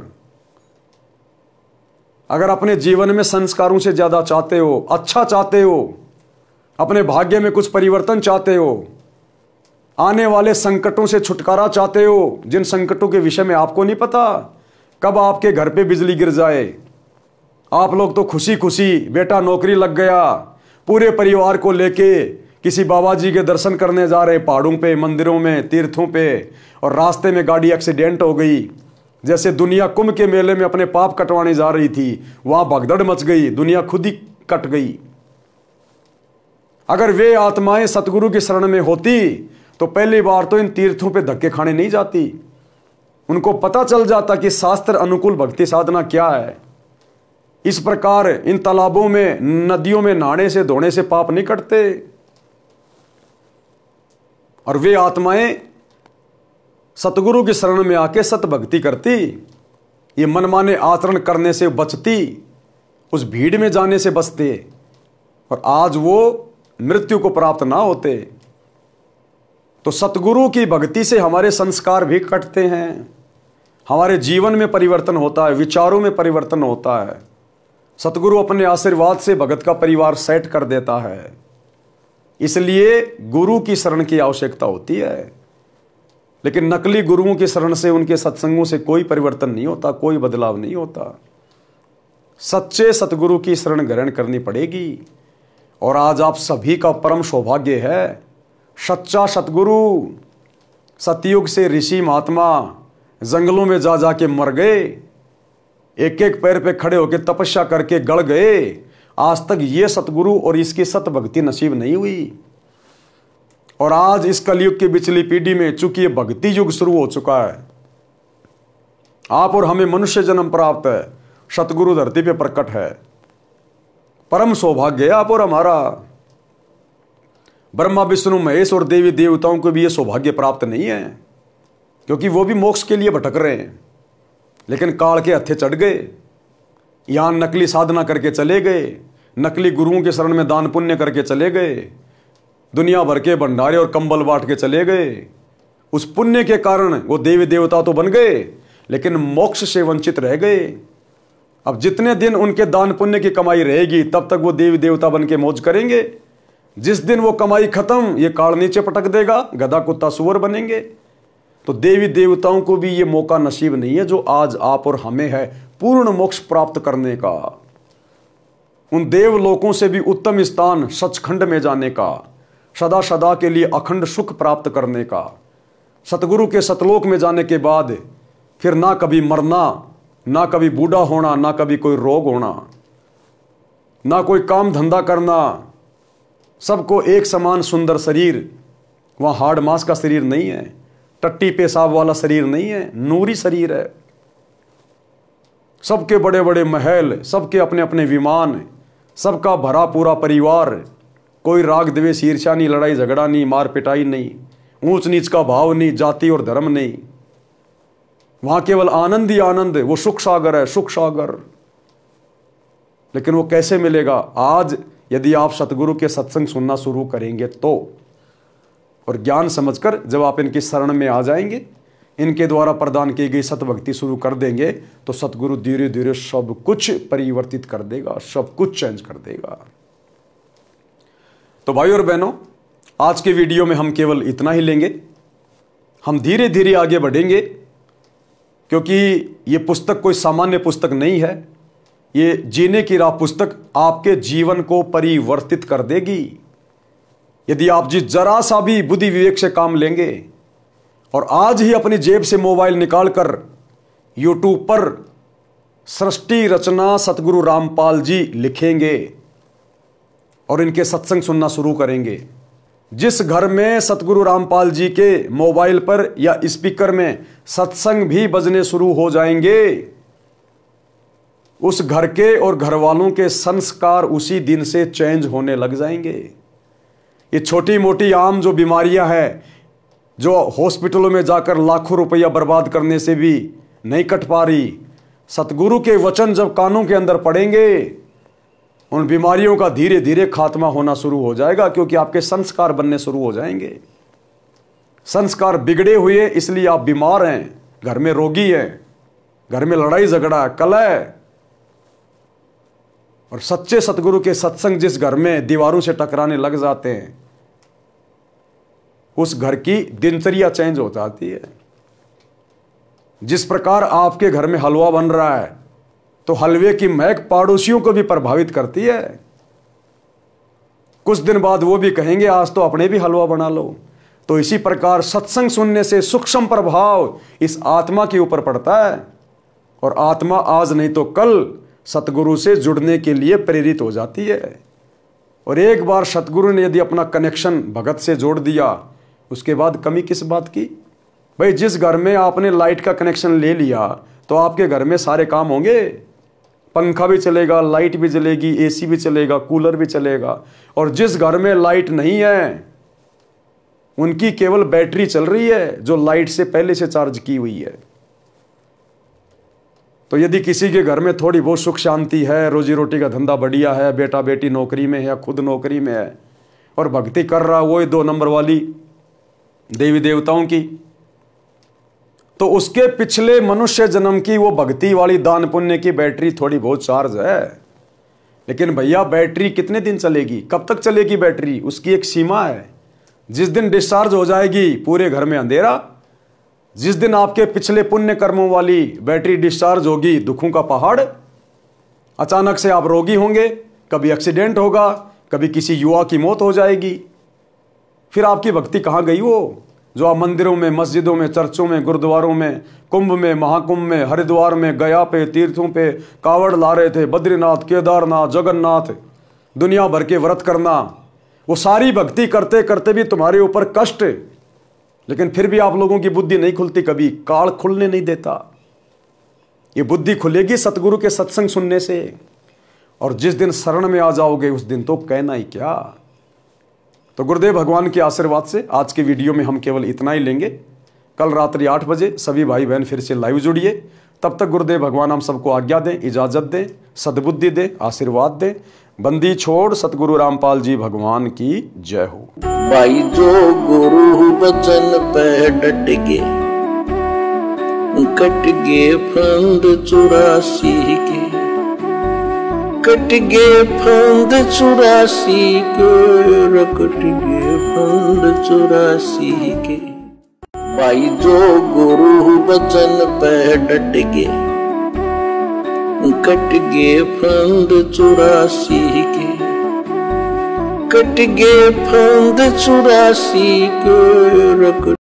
अगर अपने जीवन में संस्कारों से ज्यादा चाहते हो, अच्छा चाहते हो, अपने भाग्य में कुछ परिवर्तन चाहते हो, आने वाले संकटों से छुटकारा चाहते हो, जिन संकटों के विषय में आपको नहीं पता कब आपके घर पे बिजली गिर जाए, आप लोग तो खुशी खुशी बेटा नौकरी लग गया, पूरे परिवार को लेके किसी बाबा जी के दर्शन करने जा रहे, पहाड़ों पे, मंदिरों में, तीर्थों पे, और रास्ते में गाड़ी एक्सीडेंट हो गई। जैसे दुनिया कुंभ के मेले में अपने पाप कटवाने जा रही थी, वहां भगदड़ मच गई, दुनिया खुद ही कट गई। अगर वे आत्माएं सतगुरु की शरण में होती तो पहली बार तो इन तीर्थों पे धक्के खाने नहीं जाती, उनको पता चल जाता कि शास्त्र अनुकूल भक्ति साधना क्या है। इस प्रकार इन तालाबों में, नदियों में नहाने से, धोने से पाप नहीं कटते। और वे आत्माएं सतगुरु की शरण में आके सत भक्ति करती, ये मनमाने आचरण करने से बचती, उस भीड़ में जाने से बचते, और आज वो मृत्यु को प्राप्त ना होते। तो सतगुरु की भक्ति से हमारे संस्कार भी कटते हैं, हमारे जीवन में परिवर्तन होता है, विचारों में परिवर्तन होता है। सतगुरु अपने आशीर्वाद से भगत का परिवार सेट कर देता है। इसलिए गुरु की शरण की आवश्यकता होती है। लेकिन नकली गुरुओं की शरण से, उनके सत्संगों से कोई परिवर्तन नहीं होता, कोई बदलाव नहीं होता। सच्चे सतगुरु की शरण ग्रहण करनी पड़ेगी। और आज आप सभी का परम सौभाग्य है, सच्चा सतगुरु, सतयुग से ऋषि महात्मा जंगलों में जा जाके मर गए, एक एक पैर पे खड़े होकर तपस्या करके गड़ गए, आज तक ये सतगुरु और इसकी सत भक्ति नसीब नहीं हुई। और आज इस कलयुग की पिछली पीढ़ी में चूंकि ये भक्ति युग शुरू हो चुका है, आप और हमें मनुष्य जन्म प्राप्त है, सतगुरु धरती पे प्रकट है, परम सौभाग्य है आप और हमारा। ब्रह्मा विष्णु महेश और देवी देवताओं को भी ये सौभाग्य प्राप्त नहीं है, क्योंकि वो भी मोक्ष के लिए भटक रहे हैं, लेकिन काल के हत्थे चढ़ गए, यहां नकली साधना करके चले गए, नकली गुरुओं के शरण में दान पुण्य करके चले गए, दुनिया भर के भंडारे और कंबल बांट के चले गए। उस पुण्य के कारण वो देवी देवता तो बन गए, लेकिन मोक्ष से वंचित रह गए। अब जितने दिन उनके दान पुण्य की कमाई रहेगी, तब तक वो देवी देवता बन के मौज करेंगे। जिस दिन वो कमाई खत्म, ये काल नीचे पटक देगा, गधा कुत्ता सुअर बनेंगे। तो देवी देवताओं को भी ये मौका नसीब नहीं है जो आज आप और हमें है, पूर्ण मोक्ष प्राप्त करने का, उन देवलोकों से भी उत्तम स्थान सचखंड में जाने का, सदा सदा के लिए अखंड सुख प्राप्त करने का, सतगुरु के सतलोक में जाने के बाद फिर ना कभी मरना, ना कभी बूढ़ा होना, ना कभी कोई रोग होना, ना कोई काम धंधा करना, सबको एक समान सुंदर शरीर, वहाँ हाड़ मांस का शरीर नहीं है, टट्टी पेशाब वाला शरीर नहीं है, नूरी शरीर है। सबके बड़े बड़े महल, सबके अपने अपने विमान, सबका भरा पूरा परिवार, कोई राग द्वेष ईर्ष्या नहीं, लड़ाई झगड़ा नहीं, मार पिटाई नहीं, ऊंच नीच का भाव नहीं, जाति और धर्म नहीं। वहां केवल आनंद ही आनंद है, वो सुख सागर है, सुख सागर। लेकिन वो कैसे मिलेगा? आज यदि आप सतगुरु के सत्संग सुनना शुरू करेंगे तो, और ज्ञान समझकर जब आप इनकी शरण में आ जाएंगे, इनके द्वारा प्रदान की गई सतभक्ति शुरू कर देंगे, तो सतगुरु धीरे धीरे सब कुछ परिवर्तित कर देगा, सब कुछ चेंज कर देगा। तो भाई और बहनों, आज के वीडियो में हम केवल इतना ही लेंगे। हम धीरे धीरे आगे बढ़ेंगे, क्योंकि ये पुस्तक कोई सामान्य पुस्तक नहीं है। ये जीने की राह पुस्तक आपके जीवन को परिवर्तित कर देगी, यदि आप जरा सा भी बुद्धि विवेक से काम लेंगे और आज ही अपनी जेब से मोबाइल निकालकर YouTube पर सृष्टि रचना सतगुरु रामपाल जी लिखेंगे और इनके सत्संग सुनना शुरू करेंगे। जिस घर में सतगुरु रामपाल जी के मोबाइल पर या स्पीकर में सत्संग भी बजने शुरू हो जाएंगे, उस घर के और घर वालों के संस्कार उसी दिन से चेंज होने लग जाएंगे। ये छोटी मोटी आम जो बीमारियां हैं, जो हॉस्पिटलों में जाकर लाखों रुपया बर्बाद करने से भी नहीं कट पा रही, सतगुरु के वचन जब कानों के अंदर पड़ेंगे, उन बीमारियों का धीरे धीरे खात्मा होना शुरू हो जाएगा, क्योंकि आपके संस्कार बनने शुरू हो जाएंगे। संस्कार बिगड़े हुए इसलिए आप बीमार हैं, घर में रोगी हैं, घर में लड़ाई झगड़ा कलह। और सच्चे सतगुरु के सत्संग जिस घर में दीवारों से टकराने लग जाते हैं, उस घर की दिनचर्या चेंज हो जाती है। जिस प्रकार आपके घर में हलवा बन रहा है, तो हलवे की महक पड़ोसियों को भी प्रभावित करती है। कुछ दिन बाद वो भी कहेंगे आज तो अपने भी हलवा बना लो। तो इसी प्रकार सत्संग सुनने से सूक्ष्म प्रभाव इस आत्मा के ऊपर पड़ता है, और आत्मा आज नहीं तो कल सतगुरु से जुड़ने के लिए प्रेरित हो जाती है। और एक बार सतगुरु ने यदि अपना कनेक्शन भगत से जोड़ दिया, उसके बाद कमी किस बात की? भाई जिस घर में आपने लाइट का कनेक्शन ले लिया, तो आपके घर में सारे काम होंगे, पंखा भी चलेगा, लाइट भी चलेगी, एसी भी चलेगा, कूलर भी चलेगा। और जिस घर में लाइट नहीं है, उनकी केवल बैटरी चल रही है जो लाइट से पहले से चार्ज की हुई है। तो यदि किसी के घर में थोड़ी बहुत सुख शांति है, रोजी रोटी का धंधा बढ़िया है, बेटा बेटी नौकरी में है या खुद नौकरी में है, और भक्ति कर रहा वो 2 नंबर वाली देवी देवताओं की, तो उसके पिछले मनुष्य जन्म की वो भक्ति वाली दान पुण्य की बैटरी थोड़ी बहुत चार्ज है। लेकिन भैया बैटरी कितने दिन चलेगी, कब तक चलेगी बैटरी? उसकी एक सीमा है। जिस दिन डिस्चार्ज हो जाएगी, पूरे घर में अंधेरा। जिस दिन आपके पिछले पुण्य कर्मों वाली बैटरी डिस्चार्ज होगी, दुखों का पहाड़। अचानक से आप रोगी होंगे, कभी एक्सीडेंट होगा, कभी किसी युवा की मौत हो जाएगी। फिर आपकी भक्ति कहाँ गई? वो जो आप मंदिरों में, मस्जिदों में, चर्चों में, गुरुद्वारों में, कुंभ में, महाकुंभ में, हरिद्वार में, गया पे, तीर्थों पे कावड़ ला रहे थे, बद्रीनाथ, केदारनाथ, जगन्नाथ, दुनिया भर के व्रत करना, वो सारी भक्ति करते करते भी तुम्हारे ऊपर कष्ट। लेकिन फिर भी आप लोगों की बुद्धि नहीं खुलती, कभी काल खुलने नहीं देता। ये बुद्धि खुलेगी सतगुरु के सत्संग सुनने से, और जिस दिन शरण में आ जाओगे उस दिन तो कहना ही क्या। तो गुरुदेव भगवान के आशीर्वाद से आज के वीडियो में हम केवल इतना ही लेंगे। कल रात्रि 8 बजे सभी भाई बहन फिर से लाइव जुड़िए। तब तक गुरुदेव भगवान हम सबको आज्ञा दें, इजाजत दें, सद्बुद्धि दें, आशीर्वाद दें। बंदी छोड़ सतगुरु रामपाल जी भगवान की जय हो। भाई जो गुरु वचन पे डट गे, कट गे फंद 84 के, कट गे फंद 84 के, कट गे फंद 84 के। भाई जो गुरु वचन पे डट गे, कट गे फंद 84 के, कट गे फंद 84 के।